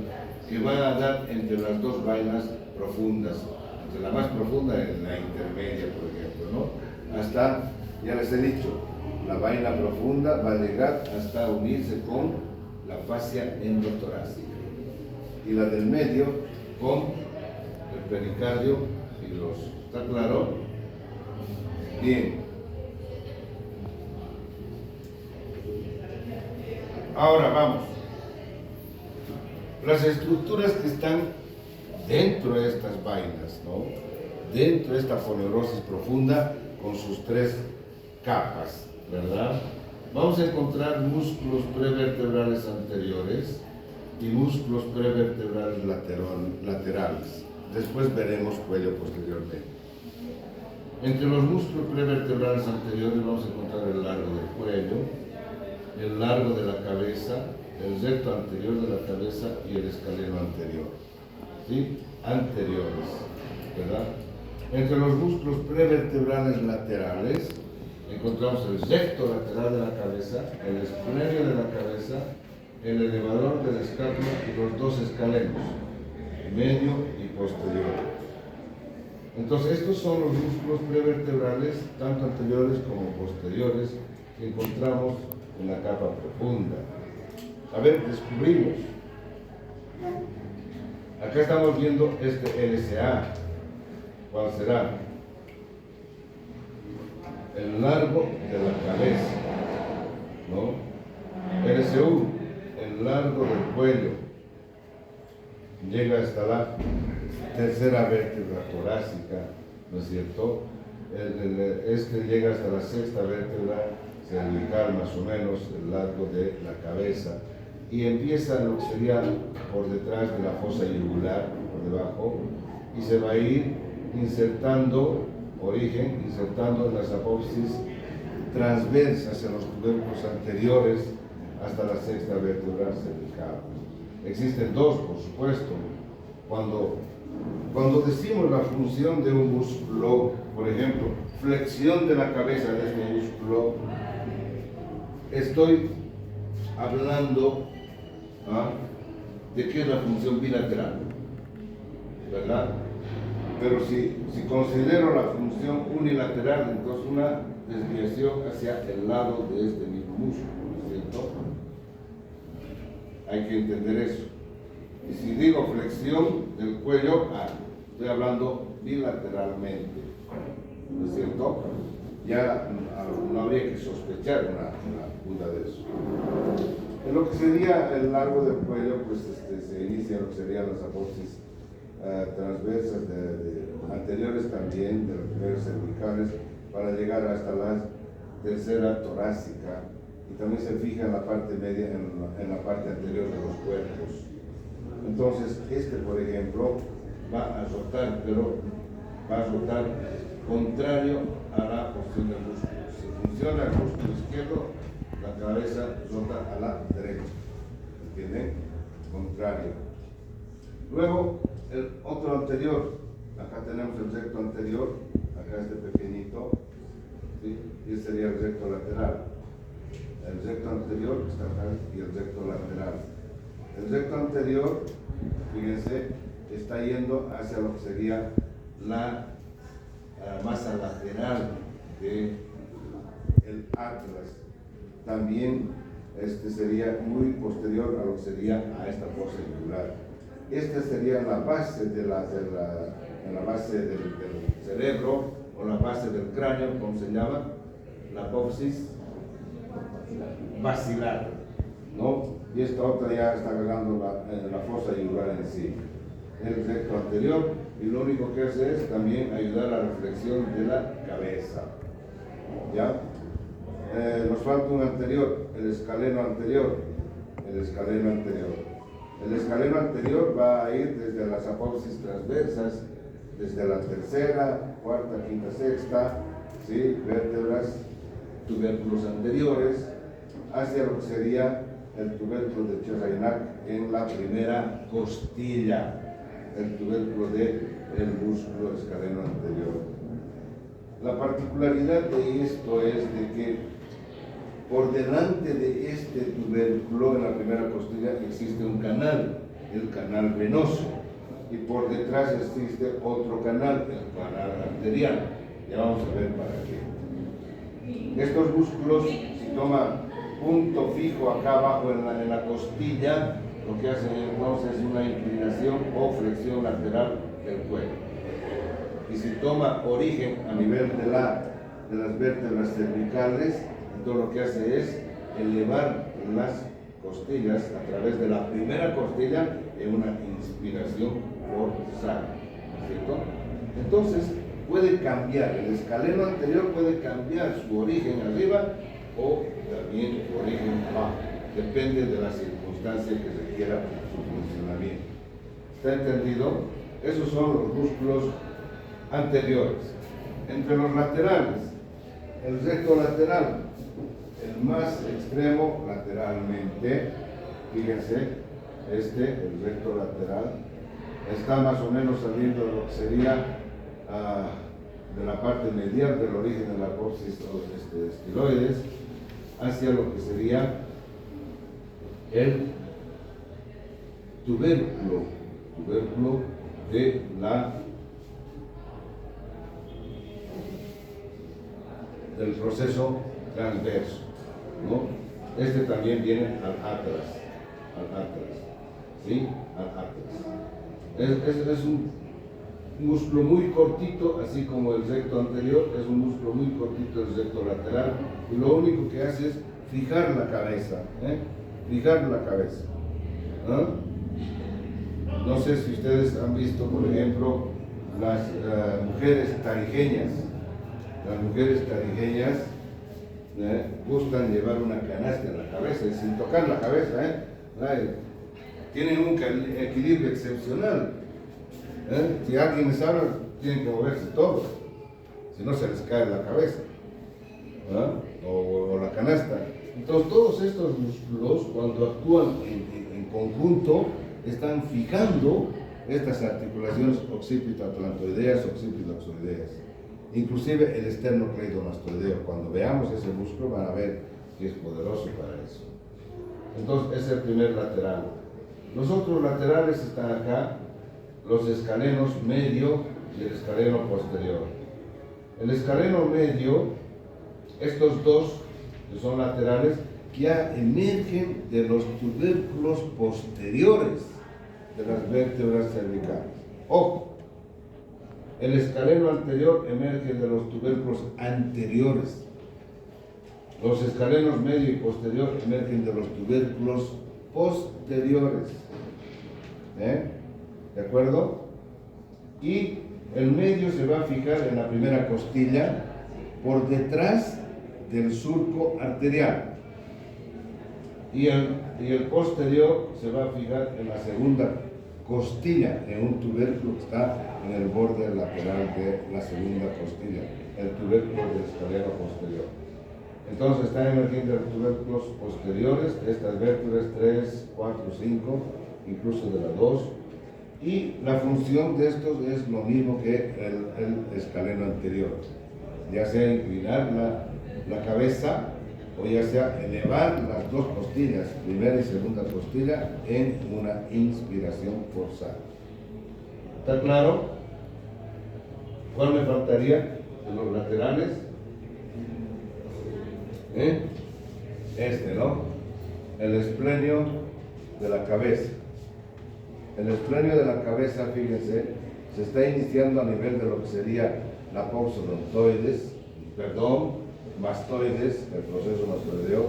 que van a dar entre las dos vainas profundas, entre la más profunda y la intermedia, por ejemplo, ¿no? Hasta, ya les he dicho, la vaina profunda va a llegar hasta unirse con la fascia endotorácica y la del medio con el pericardio fibroso. ¿Está claro? Bien. Ahora vamos. Las estructuras que están dentro de estas vainas, ¿no? Dentro de esta foneurosis profunda con sus tres capas, ¿verdad? Vamos a encontrar músculos prevertebrales anteriores y músculos prevertebrales laterales. Después veremos cuello posteriormente. Entre los músculos prevertebrales anteriores vamos a encontrar el largo del cuello, el largo de la cabeza, el recto anterior de la cabeza y el escaleno anterior. ¿Sí? Anteriores, ¿verdad? Entre los músculos prevertebrales laterales encontramos el recto lateral de la cabeza, el esplenoide de la cabeza, el elevador de la escápula y los dos escalenos, medio y posterior. Entonces, estos son los músculos prevertebrales, tanto anteriores como posteriores, que encontramos en la capa profunda. A ver, descubrimos. Acá estamos viendo este LSA. ¿Cuál será? El largo de la cabeza, ¿no? LSU, el largo del cuello. Llega hasta la tercera vértebra torácica, ¿no es cierto? Este llega hasta la sexta vértebra cervical, más o menos, el largo de la cabeza, y empieza lo que sería por detrás de la fosa yugular, por debajo, y se va a ir insertando en las apófisis transversas en los tubérculos anteriores hasta la sexta vértebra cervical. Existen dos, por supuesto. Cuando decimos la función de un músculo, por ejemplo, flexión de la cabeza de este músculo, estoy hablando de qué es la función bilateral, ¿verdad? Pero si considero la función unilateral, entonces una desviación hacia el lado de este mismo músculo, ¿no es cierto? Hay que entender eso. Y si digo flexión del cuello, estoy hablando bilateralmente, ¿no es cierto? Ya no habría que sospechar una duda de eso. En lo que sería el largo del cuello, pues se inicia lo que serían las apófisis transversas anteriores también, de las primeras cervicales, para llegar hasta la tercera torácica, y también se fija en la parte media, en la parte anterior de los cuerpos. Entonces, por ejemplo, va a rotar, pero va a rotar contrario a la posición del músculo. Si funciona el músculo izquierdo, la cabeza rota a la derecha, ¿entienden? Contrario. Luego, el otro anterior, acá tenemos el recto anterior, acá este pequeñito, ¿sí? Y ese sería el recto lateral. El recto anterior está acá y el recto lateral. El recto anterior, fíjense, está yendo hacia lo que sería la masa lateral del atlas. También sería muy posterior a lo que sería a esta fosa yugular. Esta sería la base en la base del cerebro, o la base del cráneo, como se llama, la apófisis basilar, ¿no? Y esta otra ya está agarrando la fosa yugular en sí. El recto anterior, y lo único que hace es también ayudar a la reflexión de la cabeza. ¿Ya? Nos falta un anterior, el escaleno anterior. El escaleno anterior. El escaleno anterior va a ir desde las apófisis transversas, desde la tercera, cuarta, quinta, sexta, ¿sí? Vértebras, tubérculos anteriores, hacia lo que sería el tubérculo de Cherraynac en la primera costilla, el tubérculo del músculo escaleno anterior. La particularidad de esto es de que por delante de este tubérculo, en la primera costilla, existe un canal, el canal venoso, y por detrás existe otro canal, el canal arterial. Ya vamos a ver para qué. Estos músculos, si toma punto fijo acá abajo en la costilla, lo que hacen entonces es una inclinación o flexión lateral del cuello. Y si toma origen a nivel de las vértebras cervicales, entonces lo que hace es elevar las costillas a través de la primera costilla en una inspiración forzada, ¿cierto? Entonces puede cambiar, el escaleno anterior puede cambiar su origen arriba o también su origen abajo, depende de la circunstancia que requiera su funcionamiento. ¿Está entendido? Esos son los músculos anteriores. Entre los laterales, el recto lateral, el más extremo lateralmente, fíjense, el recto lateral, está más o menos saliendo de lo que sería de la parte medial del origen de la apófisis estiloides hacia lo que sería el tubérculo del proceso transverso, ¿no? También viene al atlas, ¿sí? Al atlas. Es un músculo muy cortito, así como el recto anterior, es un músculo muy cortito el recto lateral, y lo único que hace es fijar la cabeza, fijar la cabeza. No sé si ustedes han visto, por ejemplo, las mujeres tarijeñas. Las mujeres caribeñas gustan llevar una canasta en la cabeza y sin tocar la cabeza, tienen un equilibrio excepcional. Si alguien les habla, tienen que moverse todos, si no se les cae la cabeza o la canasta. Entonces todos estos músculos, cuando actúan en conjunto, están fijando estas articulaciones occipito-atlantoideas, occipito-axoideas, inclusive el esternocleidomastoideo. Cuando veamos ese músculo van a ver que es poderoso para eso. Entonces es el primer lateral. Los otros laterales están acá, los escalenos medio y el escaleno posterior. El escaleno medio, estos dos que son laterales, ya emergen de los tubérculos posteriores de las vértebras cervicales. Ojo, el escaleno anterior emerge de los tubérculos anteriores. Los escalenos medio y posterior emergen de los tubérculos posteriores. ¿De acuerdo? Y el medio se va a fijar en la primera costilla por detrás del surco arterial. Y el posterior se va a fijar en la segunda costilla, en un tubérculo que está en el borde lateral de la segunda costilla, el tubérculo del escaleno posterior. Entonces están emergiendo los tubérculos posteriores, estas vértebras 3, 4, 5, incluso de la 2, y la función de estos es lo mismo que el escaleno anterior, ya sea inclinar la cabeza o ya sea elevar las dos costillas, primera y segunda costilla, en una inspiración forzada. ¿Está claro? ¿Cuál me faltaría de los laterales? ¿No? El esplenio de la cabeza. El esplenio de la cabeza, fíjense, se está iniciando a nivel de lo que sería la mastoides, el proceso mastoideo,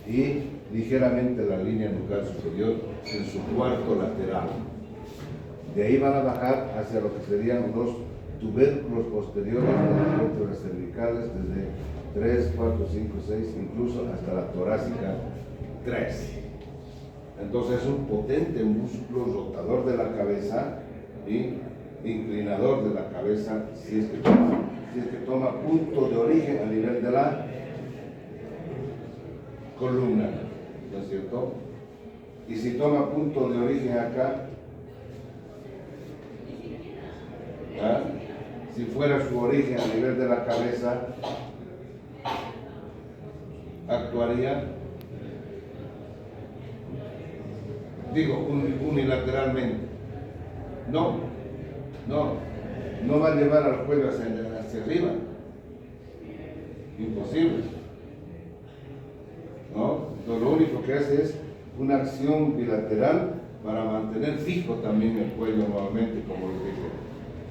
y ligeramente la línea nucal superior en su cuarto lateral. De ahí van a bajar hacia lo que serían los tubérculos posteriores de las vértebras cervicales, desde 3, 4, 5, 6, incluso hasta la torácica 3. Entonces es un potente músculo rotador de la cabeza y inclinador de la cabeza si es que toma punto de origen a nivel de la columna, ¿no es cierto? Y si toma punto de origen acá, si fuera su origen a nivel de la cabeza, actuaría, unilateralmente. No va a llevar al cuello hacia arriba. Imposible. ¿No? Entonces lo único que hace es una acción bilateral para mantener fijo también el cuello nuevamente, como les dije.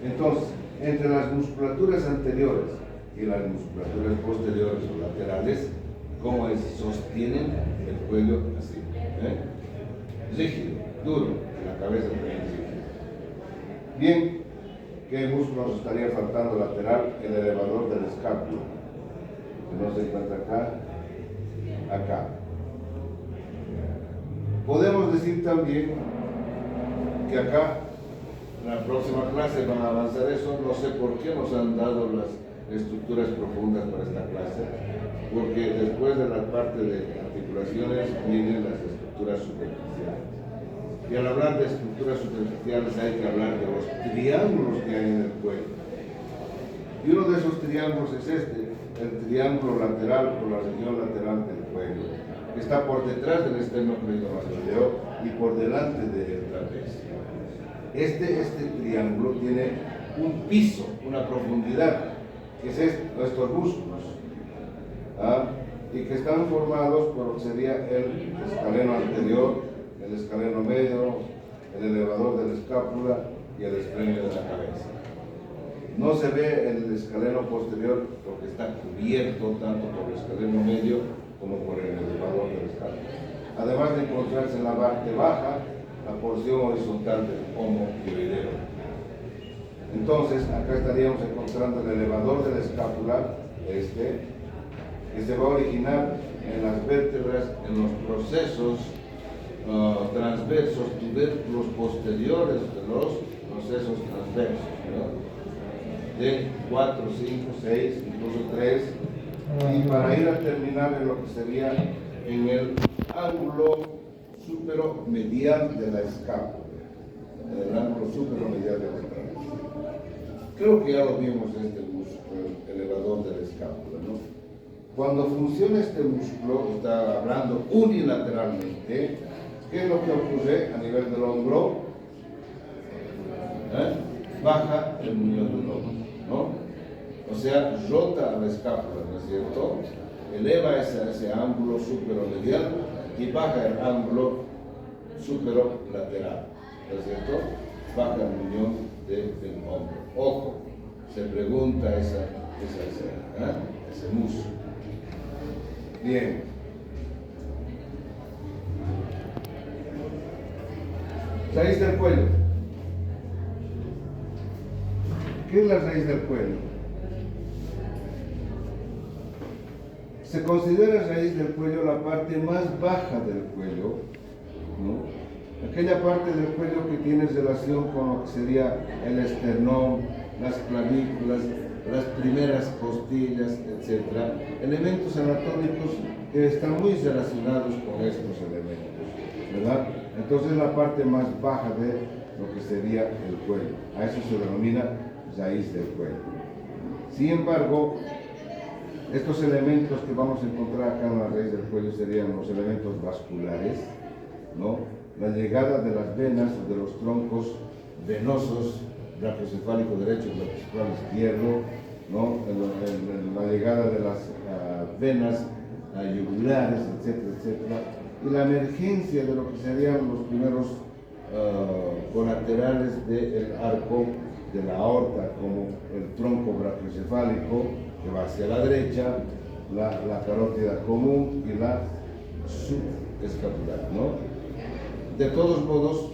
Entonces, entre las musculaturas anteriores y las musculaturas posteriores o laterales, ¿cómo es? Sostienen el cuello así. Rígido, duro, la cabeza también rígida. Bien, ¿qué músculo nos estaría faltando lateral? El elevador del escápulo, que no se encuentra acá. Podemos decir también que acá, en la próxima clase van a avanzar eso. No sé por qué nos han dado las estructuras profundas para esta clase, porque después de la parte de articulaciones vienen las estructuras superficiales. Y al hablar de estructuras superficiales hay que hablar de los triángulos que hay en el cuello. Y uno de esos triángulos es el triángulo lateral o la región lateral del cuello, que está por detrás del esternocleidomastoideo y por delante del trapecio. Este triángulo tiene un piso, una profundidad, que es estos músculos, y que están formados por lo que sería el escaleno anterior, el escaleno medio, el elevador de la escápula y el esplenio de la cabeza. No se ve el escaleno posterior porque está cubierto tanto por el escaleno medio como por el elevador de la escápula. Además de encontrarse en la parte baja la porción horizontal del pomo pioideo. Entonces, acá estaríamos encontrando el elevador de la escápula que se va a originar en las vértebras, en los procesos transversos, tubérculos posteriores de los procesos transversos, ¿no? De 4, 5, 6, incluso 3, y para ir a terminar en lo que sería en el ángulo superomedial de la escápula, en el ángulo superomedial de la escápula. Creo que ya lo vimos este músculo elevador de la escápula, ¿no? Cuando funciona este músculo, está hablando unilateralmente, ¿qué es lo que ocurre a nivel del hombro? Baja el muñón del hombro, ¿no? O sea, rota la escápula, ¿no es cierto? Eleva ese ángulo superomedial y baja el ángulo superolateral, ¿no es cierto? Baja el muñón del hombro. Ojo, se pregunta ese músculo. Bien. Raíz del cuello. ¿Qué es la raíz del cuello? Se considera raíz del cuello la parte más baja del cuello, ¿no? Aquella parte del cuello que tiene relación con lo que sería el esternón, las clavículas, las primeras costillas, etc. Elementos anatómicos que están muy relacionados con estos elementos, ¿verdad? Entonces la parte más baja de lo que sería el cuello. A eso se denomina raíz del cuello. Sin embargo, estos elementos que vamos a encontrar acá en la raíz del cuello serían los elementos vasculares, ¿no? La llegada de las venas o de los troncos venosos, brachiocefálico derecho y brachiocefálico izquierdo, ¿no? La llegada de las venas yugulares, etcétera, etcétera, y la emergencia de lo que serían los primeros colaterales del arco de la aorta, como el tronco brachiocefálico que va hacia la derecha, la carótida común y la subescapular, ¿no? De todos modos,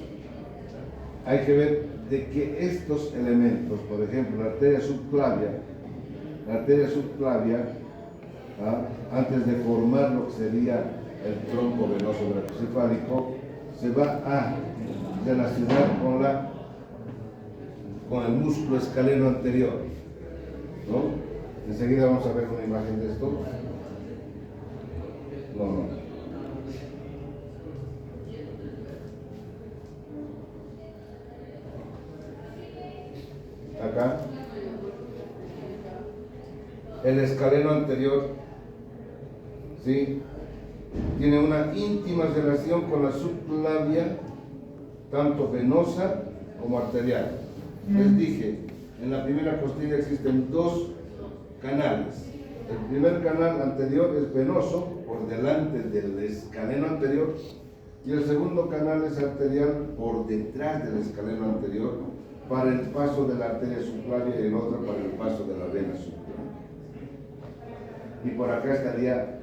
hay que ver de que estos elementos, por ejemplo, la arteria subclavia, antes de formar lo que sería el tronco venoso brachiocefálico, se va a relacionar con el músculo escaleno anterior, ¿no? Enseguida vamos a ver una imagen de esto. No. Acá, el escaleno anterior, ¿sí? Tiene una íntima relación con la subclavia, tanto venosa como arterial. Les dije, en la primera costilla existen dos canales. El primer canal anterior es venoso, por delante del escaleno anterior, y el segundo canal es arterial, por detrás del escaleno anterior, para el paso de la arteria subclavia y el otro para el paso de la vena subclavia. Y por acá estaría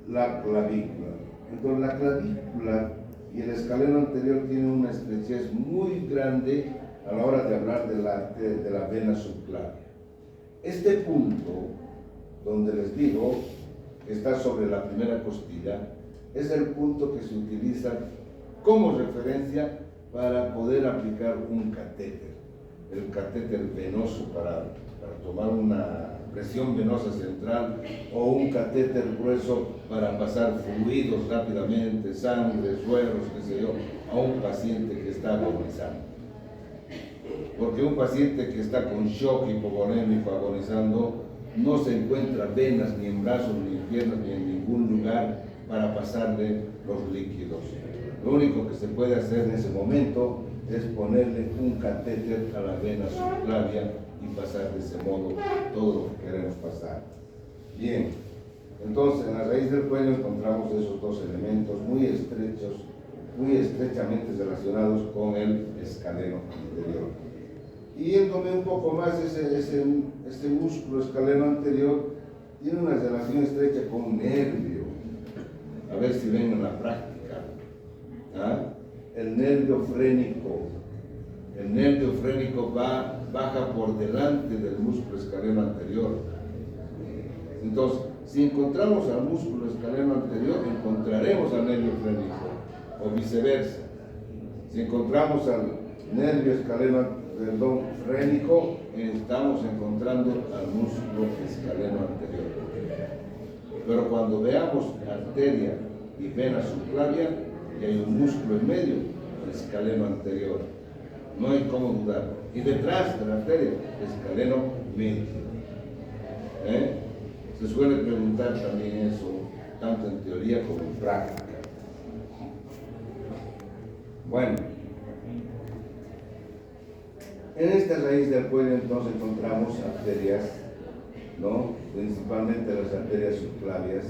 la clavícula. Entonces la clavícula y el escaleno anterior tienen una estrechez muy grande a la hora de hablar de la vena subclavia. Este punto, donde les digo que está sobre la primera costilla, es el punto que se utiliza como referencia para poder aplicar un catéter, el catéter venoso para tomar una presión venosa central, o un catéter grueso para pasar fluidos rápidamente, sangre, sueros, qué sé yo, a un paciente que está agonizando. Porque un paciente que está con shock hipovolémico agonizando no se encuentra venas ni en brazos, ni en piernas, ni en ningún lugar para pasarle los líquidos. Lo único que se puede hacer en ese momento es ponerle un catéter a la vena subclavia y pasar de ese modo todo lo que queremos pasar. Bien, entonces en la raíz del cuello encontramos esos dos elementos muy estrechos, muy estrechamente relacionados con el escaleno anterior. Y yéndome un poco más, ese músculo escaleno anterior tiene una relación estrecha con un nervio. A ver si ven en la práctica. El nervio frénico. El nervio frénico baja por delante del músculo escaleno anterior. Entonces, si encontramos al músculo escaleno anterior, encontraremos al nervio frénico, o viceversa. Si encontramos al nervio frénico, estamos encontrando al músculo escaleno anterior. Pero cuando veamos arteria y vena subclavia, y hay un músculo en medio, el escaleno anterior. No hay cómo dudar. Y detrás de la arteria, escaleno medio. Se suele preguntar también eso, tanto en teoría como en práctica. Bueno, en esta raíz del cuello entonces encontramos arterias, ¿no? Principalmente las arterias subclavias,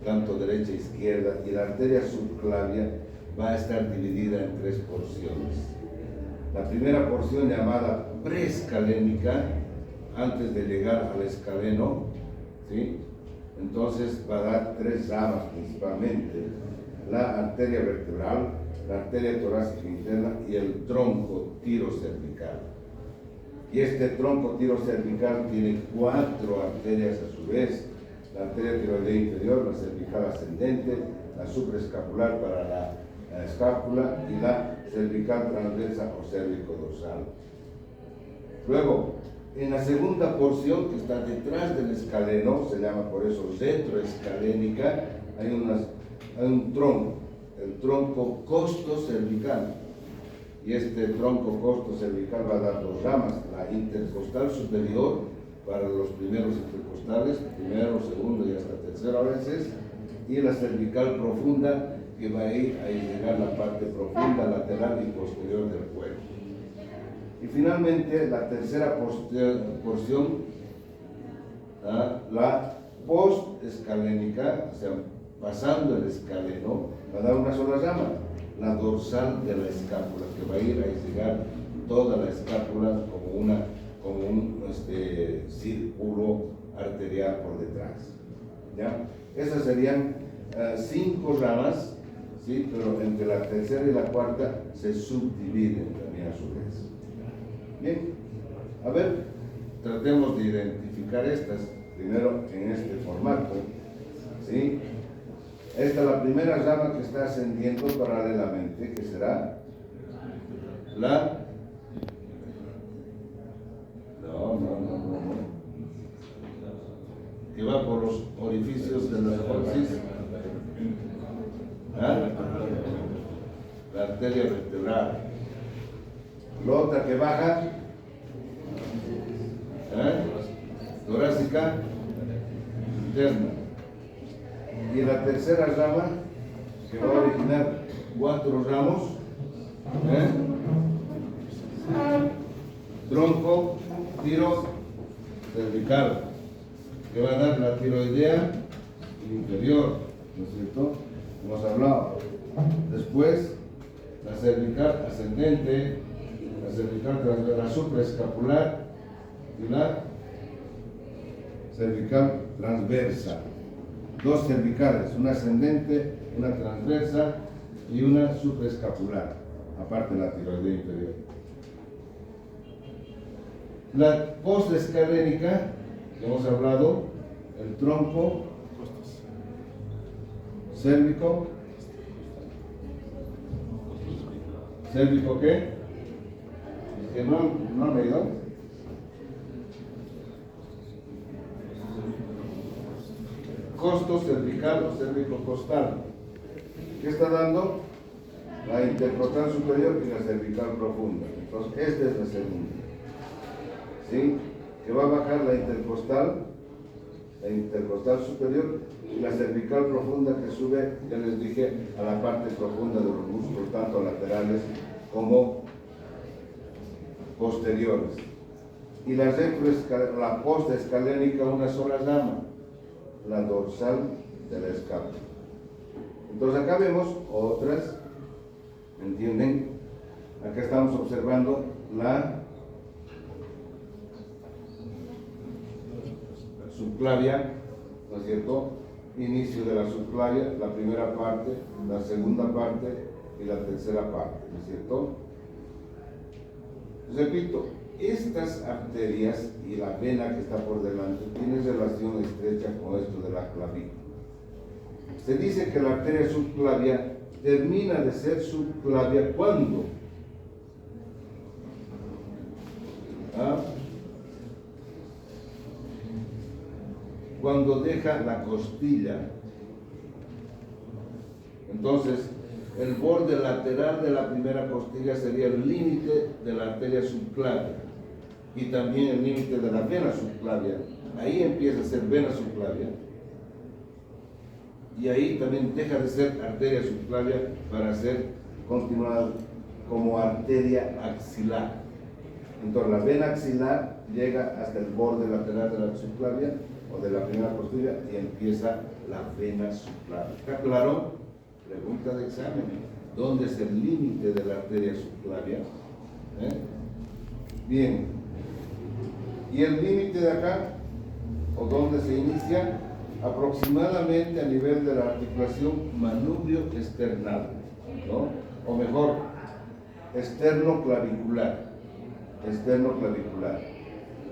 tanto derecha e izquierda, y la arteria subclavia va a estar dividida en 3 porciones. La primera porción, llamada preescalénica, antes de llegar al escaleno, ¿sí? Entonces va a dar 3 ramas principalmente: la arteria vertebral, la arteria torácica interna y el tronco tirocervical. Y este tronco tirocervical tiene 4 arterias a su vez: la arteria tiroidea inferior, la cervical ascendente, la supraescapular para la escápula y la cervical transversa o cérvico dorsal. Luego, en la segunda porción, que está detrás del escaleno, se llama por eso retroescalénica, hay un tronco, el tronco costocervical. Y este tronco costocervical va a dar 2 ramas: la intercostal superior para los primeros intercostales, primero, segundo y hasta tercero a veces, y la cervical profunda, que va a ir a llegar la parte profunda, lateral y posterior del cuello. Y finalmente, la tercera porción, la postescalénica, o sea, pasando el escaleno, va a dar una sola rama, la dorsal de la escápula, que va a ir a llegar toda la escápula como un círculo arterial por detrás. ¿Ya? Esas serían 5 ramas, ¿sí? Pero entre la tercera y la cuarta se subdividen también a su vez. Bien, a ver, tratemos de identificar estas primero en este formato, ¿sí? Esta es la primera rama que está ascendiendo paralelamente, que será la... No. Que va por los orificios de la apófisis. La arteria vertebral. La otra que baja, torácica interna. Y la tercera rama, que va a originar 4 ramos, tronco tirocervical, que va a dar la tiroidea inferior, ¿no es cierto? Hemos hablado. Después, la cervical ascendente, la cervical transversal, la supraescapular y la cervical transversa. 2 cervicales, una ascendente, una transversa y una supraescapular, aparte de la tiroidea inferior. La postescalénica, que hemos hablado, el tronco cérvico. ¿Cérvico qué? Es que no han leído. Costo cervical o cérvico costal. ¿Qué está dando? La intercostal superior y la cervical profunda. Entonces, esta es la segunda. ¿Sí? Que va a bajar la intercostal superior y la cervical profunda, que sube, ya les dije, a la parte profunda de los músculos, tanto laterales como posteriores. Y la postescalénica, una sola rama, la dorsal de la escápula. Entonces acá vemos otras, ¿entienden? Acá estamos observando la subclavia, ¿no es cierto? Inicio de la subclavia, la primera parte, la segunda parte y la tercera parte, ¿no es cierto? Repito, estas arterias y la vena que está por delante tienen relación estrecha con esto de la clavícula. Se dice que la arteria subclavia termina de ser subclavia cuando cuando deja la costilla. Entonces, el borde lateral de la primera costilla sería el límite de la arteria subclavia y también el límite de la vena subclavia. Ahí empieza a ser vena subclavia y ahí también deja de ser arteria subclavia para ser continuada como arteria axilar. Entonces la vena axilar llega hasta el borde lateral de la subclavia o de la primera costilla y empieza la vena subclavia. ¿Está claro? Pregunta de examen. ¿Dónde es el límite de la arteria subclavia? Bien. ¿Y el límite de acá? ¿O dónde se inicia? Aproximadamente a nivel de la articulación manubrio external, ¿no? O mejor, externo-clavicular,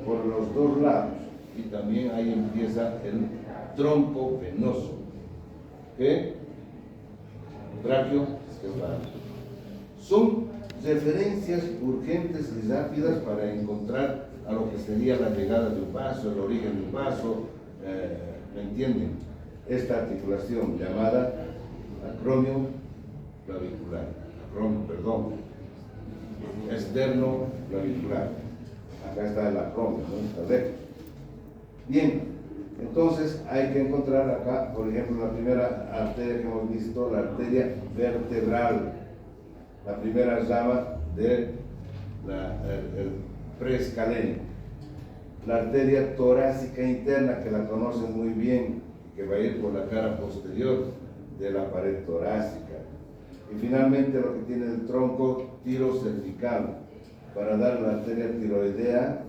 por los dos lados, y también ahí empieza el tronco venoso, ¿qué? Tráqueo cefálico. Son referencias urgentes y rápidas para encontrar a lo que sería la llegada de un vaso, el origen de un vaso, ¿me entienden? Esta articulación llamada acromio clavicular, externo clavicular. Acá está el acromio, ¿no? Está lejos. Bien, entonces hay que encontrar acá, por ejemplo, la primera arteria que hemos visto, la arteria vertebral, la primera rama del preescalénico. La arteria torácica interna, que la conocen muy bien, que va a ir por la cara posterior de la pared torácica. Y finalmente lo que tiene el tronco tirocervical, para dar la arteria tiroidea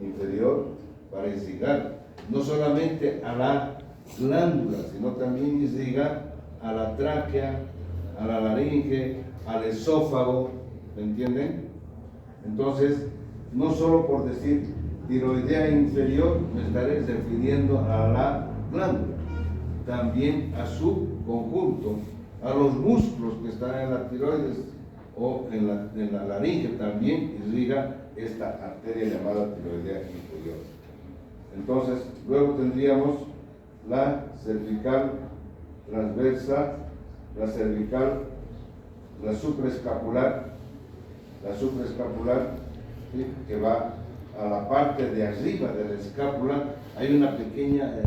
inferior, para irrigar no solamente a la glándula, sino también irriga a la tráquea, a la laringe, al esófago, ¿me entienden? Entonces, no solo por decir tiroidea inferior me estaré refiriendo a la glándula, también a su conjunto, a los músculos que están en la tiroides o en la laringe también irriga esta arteria llamada tiroidea inferior. Entonces, luego tendríamos la cervical transversa, la cervical, la supraescapular, ¿sí? Que va a la parte de arriba de la escápula. Hay una pequeña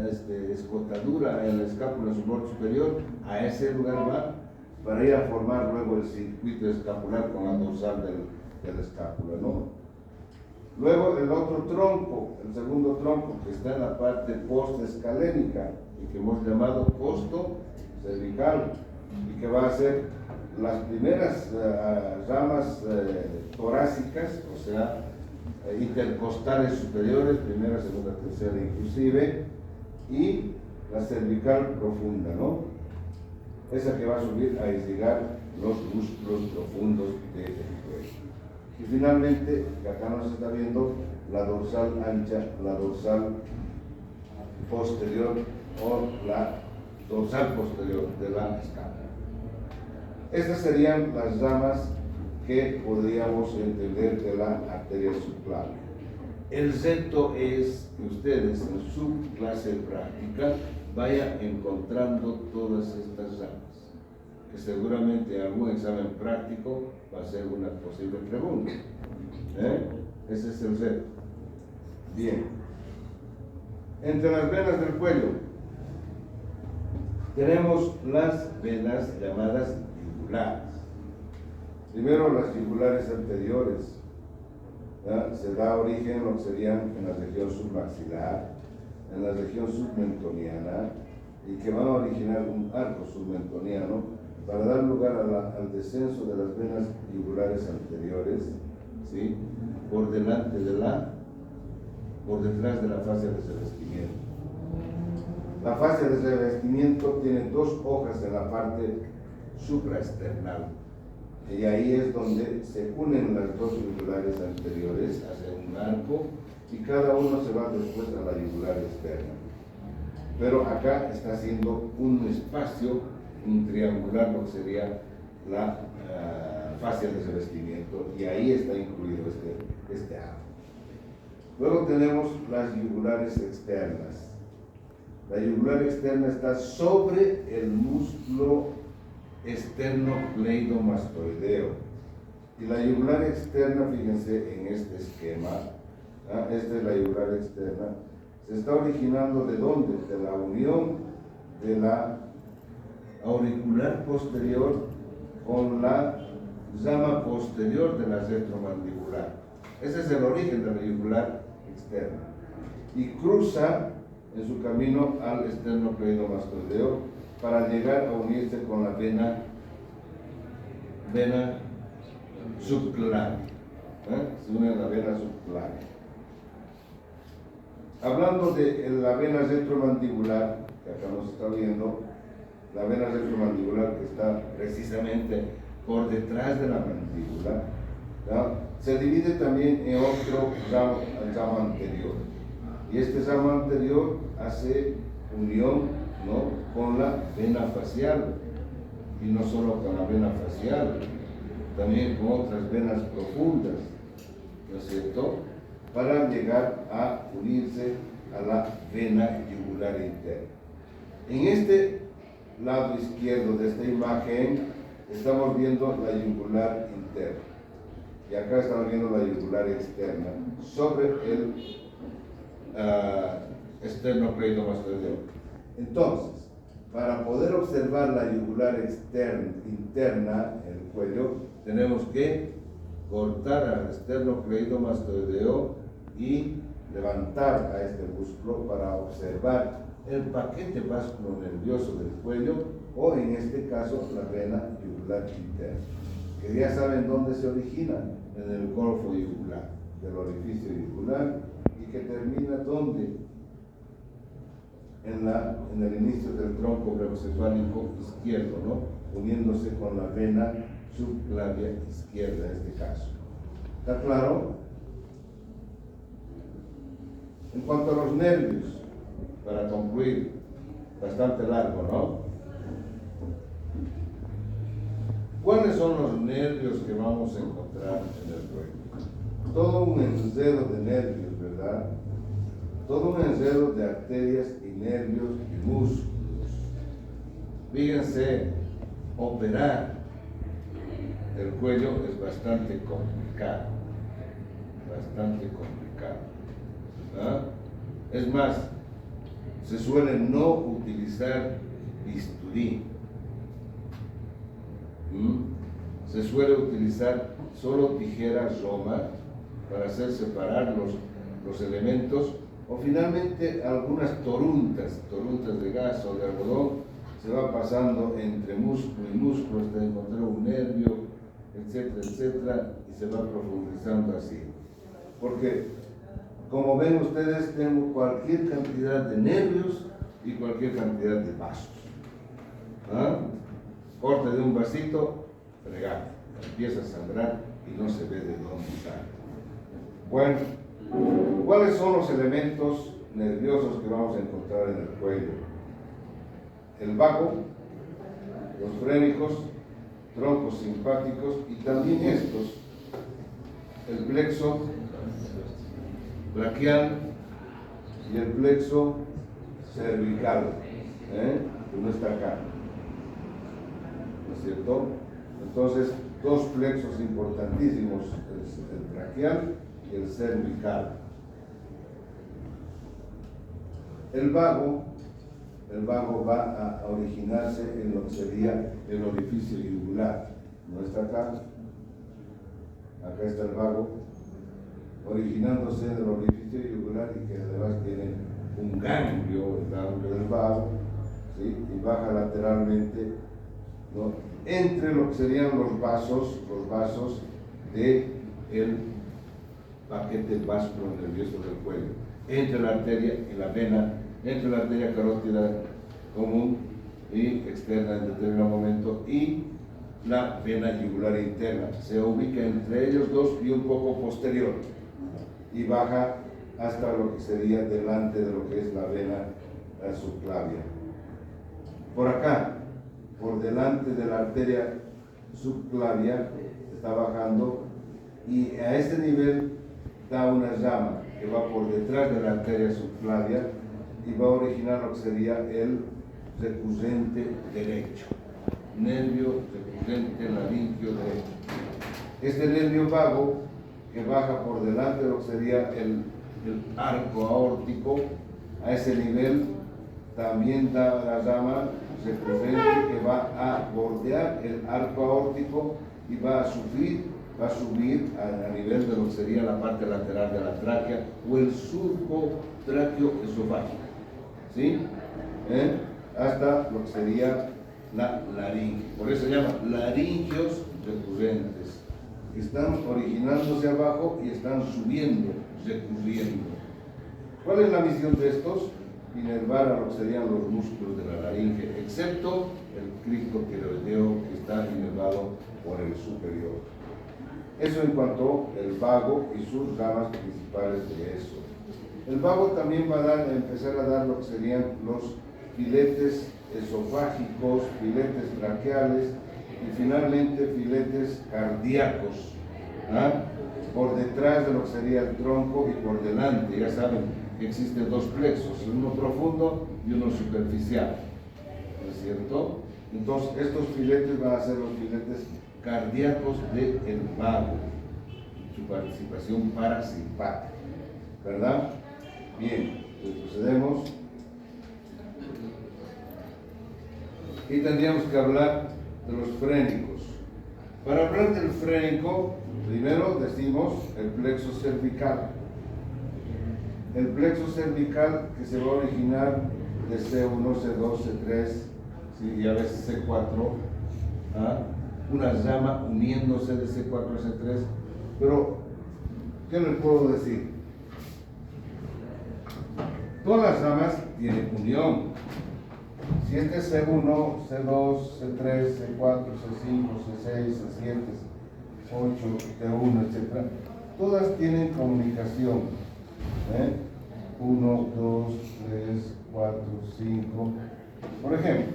escotadura en la escápula, en su borde superior. A ese lugar va para ir a formar luego el circuito escapular con la dorsal de la escápula, ¿no? Luego el otro tronco, el segundo tronco, que está en la parte postescalénica y que hemos llamado costo cervical, y que va a ser las primeras ramas torácicas, o sea, intercostales superiores, primera, segunda, tercera inclusive, y la cervical profunda, ¿no? Esa que va a subir a irrigar los músculos profundos del cuello. Y finalmente, que acá nos está viendo la dorsal ancha, la dorsal posterior o la dorsal posterior de la escápula. Estas serían las ramas que podríamos entender de la arteria subclavia. El reto es que ustedes en su clase práctica vayan encontrando todas estas ramas, que seguramente algún examen práctico va a ser una posible pregunta. Ese es el reto. Bien. Entre las venas del cuello tenemos las venas llamadas yugulares. Primero las yugulares anteriores, ¿ya? Se da origen lo que serían en la región submaxilar, en la región submentoniana, y que van a originar un arco submentoniano para dar lugar al descenso de las venas yugulares anteriores, ¿sí? Por detrás de la fascia de revestimiento. La fascia de revestimiento tiene dos hojas en la parte supraesternal, Y ahí es donde se unen las dos yugulares anteriores, hacia un arco, y cada uno se va después a la yugular externa. Pero acá está haciendo un espacio, un triangular, lo que sería la fascia de revestimiento, y ahí está incluido este arco. Luego tenemos las yugulares externas. La yugular externa está sobre el músculo esternocleidomastoideo. Y la yugular externa, fíjense en este esquema, esta es la yugular externa, se está originando ¿de dónde? De la unión de la auricular posterior con la rama posterior de la retromandibular. Ese es el origen de la yugular externa. Y cruza en su camino al esternocleidomastoideo para llegar a unirse con la vena subclavia. Se une a la vena subclavia. Hablando de la vena retromandibular, que acá nos está viendo, la vena retromandibular que está precisamente por detrás de la mandíbula, ¿ya? Se divide también en otro ramo anterior. Y este ramo anterior hace unión, ¿no?, con la vena facial. Y no solo con la vena facial, también con otras venas profundas, ¿no es cierto?, para llegar a unirse a la vena yugular interna. En este lado izquierdo de esta imagen estamos viendo la yugular interna y acá estamos viendo la yugular externa sobre el esternocleidomastoideo. Entonces, para poder observar la yugular interna en el cuello, tenemos que cortar al esternocleidomastoideo y levantar a este músculo para observar el paquete vasculonervioso del cuello, o en este caso la vena yugular interna, que ya saben dónde se origina, en el golfo yugular, del orificio yugular, y que termina ¿dónde? En el inicio del tronco brachocefálico izquierdo, ¿no?, uniéndose con la vena subclavia izquierda en este caso. ¿Está claro? En cuanto a los nervios, para concluir, bastante largo, ¿no? ¿Cuáles son los nervios que vamos a encontrar en el cuello? Todo un enredo de nervios, ¿verdad? Todo un enredo de arterias y nervios y músculos. Fíjense, operar el cuello es bastante complicado, ¿verdad? Es más, se suele no utilizar bisturí. Se suele utilizar solo tijeras Roma para hacer separar los elementos, o finalmente algunas toruntas de gas o de algodón, se va pasando entre músculo y músculo hasta encontrar un nervio, etcétera, etcétera, y se va profundizando así. Porque, como ven ustedes, tengo cualquier cantidad de nervios y cualquier cantidad de vasos. Corte de un vasito, fregado, empieza a sangrar y no se ve de dónde sale. Bueno, ¿cuáles son los elementos nerviosos que vamos a encontrar en el cuello? El vago, los frénicos, troncos simpáticos y también estos, el plexo braquial y el plexo cervical, que no está acá, ¿no es cierto? Entonces, dos plexos importantísimos, el braquial y el cervical. El vago va a originarse en lo que sería el orificio yugular. ¿No está acá? Acá está el vago, originándose en el orificio yugular y que además tiene un ganglio, el ganglio del vago, ¿sí?, y baja lateralmente, ¿no?, entre lo que serían los vasos del paquete vasculonervioso del cuello, entre la arteria y la vena, entre la arteria carótida común y externa en determinado momento y la vena yugular interna. Se ubica entre ellos dos y un poco posterior y baja hasta lo que sería delante de lo que es la vena subclavia. Por acá, por delante de la arteria subclavia, está bajando y a este nivel da una rama que va por detrás de la arteria subclavia y va a originar lo que sería el recurrente derecho, nervio recurrente laringio derecho. Este nervio vago que baja por delante de lo que sería el arco aórtico, a ese nivel también da la rama recurrente que va a bordear el arco aórtico y va a subir a nivel de lo que sería la parte lateral de la tráquea o el surco tráqueo-esofágico, ¿sí? Hasta lo que sería la laringe. Por eso se llama laringios recurrentes. Están originándose abajo y están subiendo, recurriendo. ¿Cuál es la misión de estos? Inervar a lo que serían los músculos de la laringe, excepto el cricotiroideo que está inervado por el superior. Eso en cuanto al vago y sus ramas principales de eso. El vago también va a empezar a dar lo que serían los filetes esofágicos, filetes braquiales y finalmente filetes cardíacos, por detrás de lo que sería el tronco y por delante. Ya saben que existen dos plexos, uno profundo y uno superficial, ¿no es cierto? Entonces estos filetes van a ser los filetes cardíacos del vago, su participación parasimpática, ¿verdad? Bien, procedemos. Y tendríamos que hablar de los frénicos. Para hablar del frénico, primero decimos el plexo cervical. El plexo cervical que se va a originar de C1, C2, C3, ¿sí? Y a veces C4, una rama uniéndose de C4 a C3, pero ¿qué les puedo decir? Todas las ramas tienen unión. Si este es C1, C2, C3, C4, C5, C6, C7, 8, T1, etc., todas tienen comunicación. 1, 2, 3, 4, 5. Por ejemplo,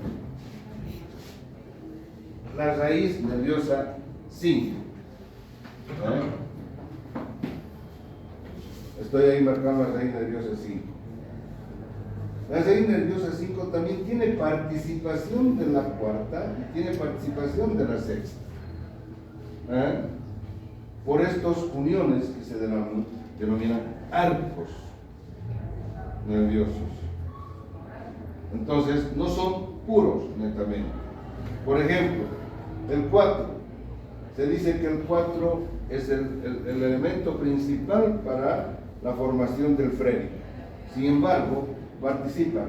la raíz nerviosa 5. Estoy ahí marcando la raíz nerviosa 5. La raíz nerviosa 5 también tiene participación de la cuarta y tiene participación de la sexta. Por estas uniones que se denominan arcos nerviosos. Entonces, no son puros netamente. Por ejemplo, el 4. Se dice que el 4 es el elemento principal para la formación del frénico. Sin embargo, participan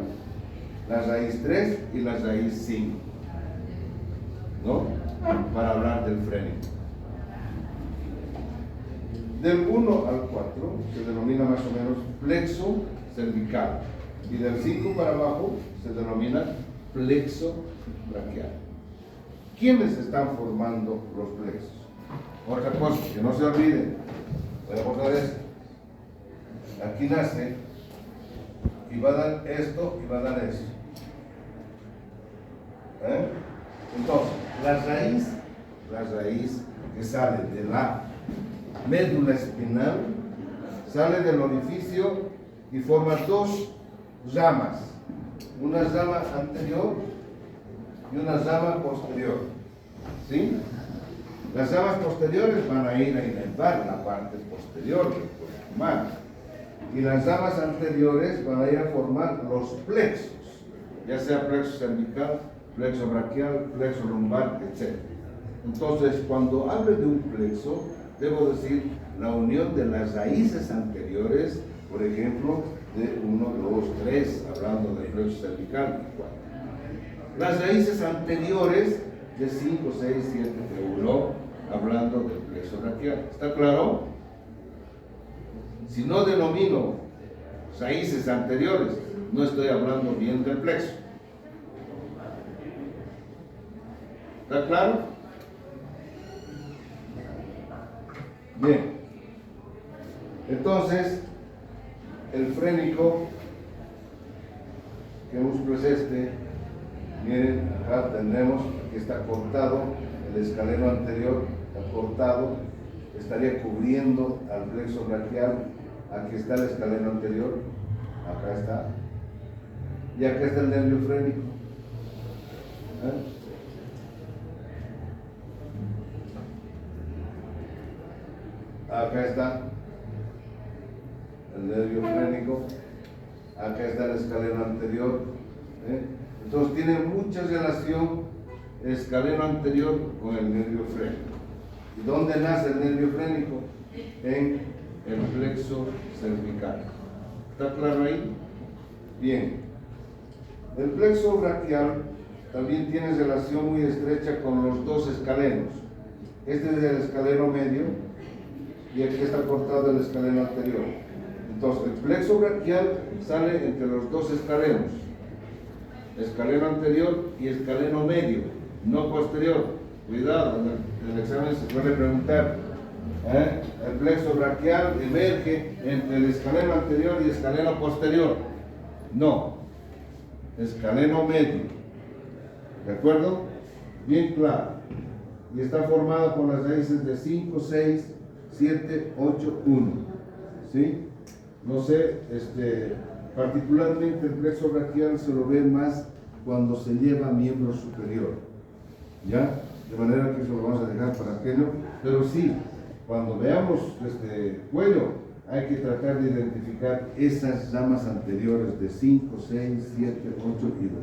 la raíz 3 y la raíz 5, ¿no? Para hablar del frénico. Del 1 al 4 se denomina más o menos plexo cervical y del 5 para abajo se denomina plexo braquial. ¿Quiénes están formando los plexos? Otra cosa, que no se olviden, voy a borrar esto. Aquí nace y va a dar esto y va a dar esto. Entonces, la raíz que sale de la médula espinal, sale del orificio y forma dos ramas, una rama anterior y una rama posterior, ¿sí? Las ramas posteriores van a ir a inervar la parte posterior del cuerpo humano y las ramas anteriores van a ir a formar los plexos, ya sea plexo cervical, plexo braquial, plexo lumbar, etc. Entonces, cuando hablo de un plexo, debo decir la unión de las raíces anteriores, por ejemplo, de 1, 2, 3, hablando del plexo cervical, y 4. Las raíces anteriores de 5, 6, 7, de 1, hablando del plexo braquial. ¿Está claro? Si no denomino raíces anteriores, no estoy hablando bien del plexo. ¿Está claro? Bien, entonces el frénico, ¿qué músculo es este? Miren, acá tendremos que está cortado, el escaleno anterior está cortado, estaría cubriendo al plexo braquial. Aquí está el escaleno anterior, acá está, y acá está el nervio frénico. Acá está el nervio frénico, acá está el escaleno anterior. Entonces tiene mucha relación el escaleno anterior con el nervio frénico. ¿Y dónde nace el nervio frénico? En el plexo cervical. ¿Está claro ahí? Bien. El plexo braquial también tiene relación muy estrecha con los dos escalenos. Este es el escaleno medio y aquí está cortado el escaleno anterior. Entonces, el plexo braquial sale entre los dos escalenos, escaleno anterior y escaleno medio, no posterior. Cuidado, en el examen se puede preguntar, el plexo braquial emerge entre el escaleno anterior y el escaleno posterior. No, escaleno medio. ¿De acuerdo? Bien claro. Y está formado con las raíces de 5, 6, 7, 8, 1. ¿Sí? No sé, particularmente el plexo braquial se lo ve más cuando se lleva miembro superior. ¿Ya? De manera que eso lo vamos a dejar para aquello. Pero sí, cuando veamos cuello, hay que tratar de identificar esas ramas anteriores de 5, 6, 7, 8 y 1.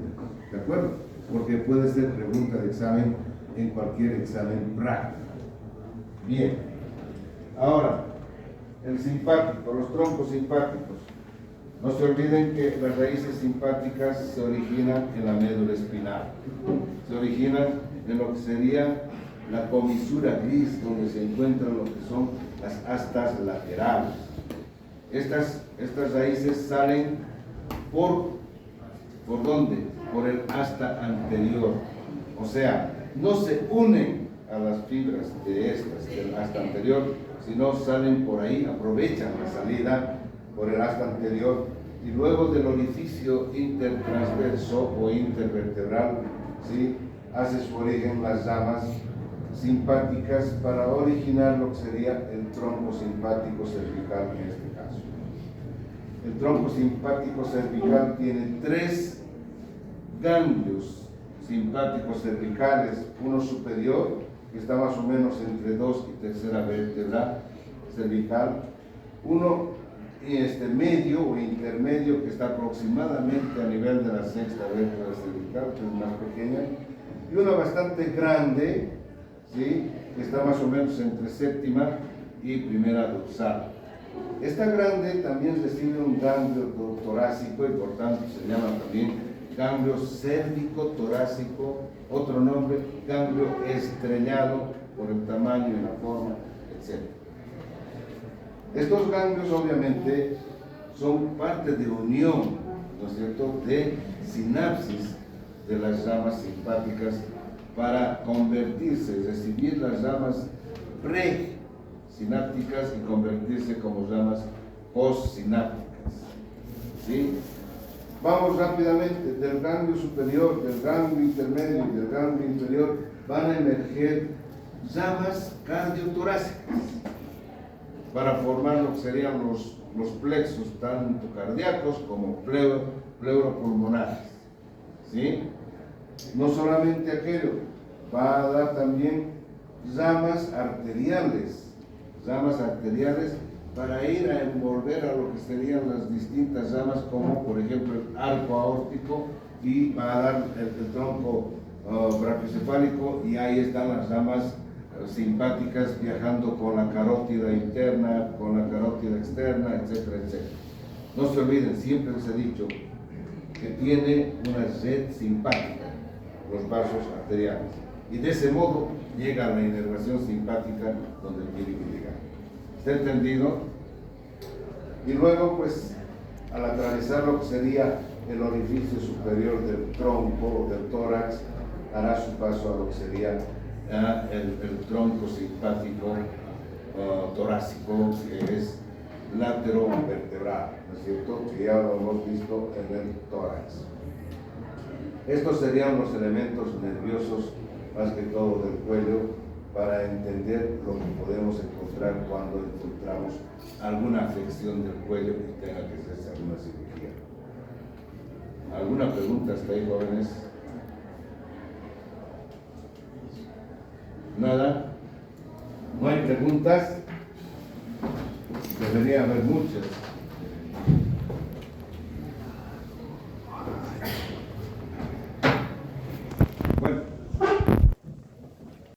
¿De acuerdo? Porque puede ser pregunta de examen en cualquier examen práctico. Bien. Ahora, el simpático, los troncos simpáticos. No se olviden que las raíces simpáticas se originan en la médula espinal. Se originan en lo que sería la comisura gris, donde se encuentran lo que son las astas laterales. Estas raíces salen ¿por dónde? Por el asta anterior. O sea, no se unen a las fibras de estas, del asta anterior, sino salen por ahí, aprovechan la salida por el asta anterior y luego del orificio intertransverso o intervertebral, ¿sí?, hace su origen las ramas simpáticas para originar lo que sería el tronco simpático cervical en este caso. El tronco simpático cervical tiene 3 ganglios simpáticos cervicales, uno superior, que está más o menos entre 2 y tercera vértebra cervical, uno medio o intermedio que está aproximadamente a nivel de la sexta vértebra cervical, que es más pequeña, y una bastante grande, ¿sí?, que está más o menos entre séptima y primera dorsal. Esta grande también recibe un ganglio torácico y por tanto se llama también ganglio cérvico-torácico, otro nombre, ganglio estrellado por el tamaño y la forma, etc. Estos ganglios obviamente son parte de unión, ¿no es cierto?, de sinapsis de las ramas simpáticas para convertirse, recibir las ramas presinápticas y convertirse como ramas postsinápticas. ¿Sí? Vamos rápidamente, del ganglio superior, del ganglio intermedio y del ganglio inferior van a emerger ramas cardiotorácicas para formar lo que serían los plexos tanto cardíacos como pleuropulmonares. ¿Sí? No solamente aquello, va a dar también ramas arteriales para ir a envolver a lo que serían las distintas ramas, como por ejemplo el arco aórtico, y va a dar el tronco brachiocefálico, y ahí están las ramas simpáticas viajando con la carótida interna, con la carótida externa, etcétera, etcétera. No se olviden, siempre les he dicho que tiene una red simpática, los vasos arteriales, y de ese modo llega a la inervación simpática donde tiene que llegar. ¿Está entendido? Y luego, pues, al atravesar lo que sería el orificio superior del tronco o del tórax, hará su paso a lo que sería el tronco simpático torácico, que es laterovertebral, ¿no es cierto? Que ya lo hemos visto en el tórax. Estos serían los elementos nerviosos, más que todo del cuello, para entender lo que podemos encontrar cuando encontramos alguna afección del cuello y tenga que hacerse alguna cirugía. ¿Alguna pregunta hasta ahí, jóvenes? ¿Nada? ¿No hay preguntas? Debería haber muchas.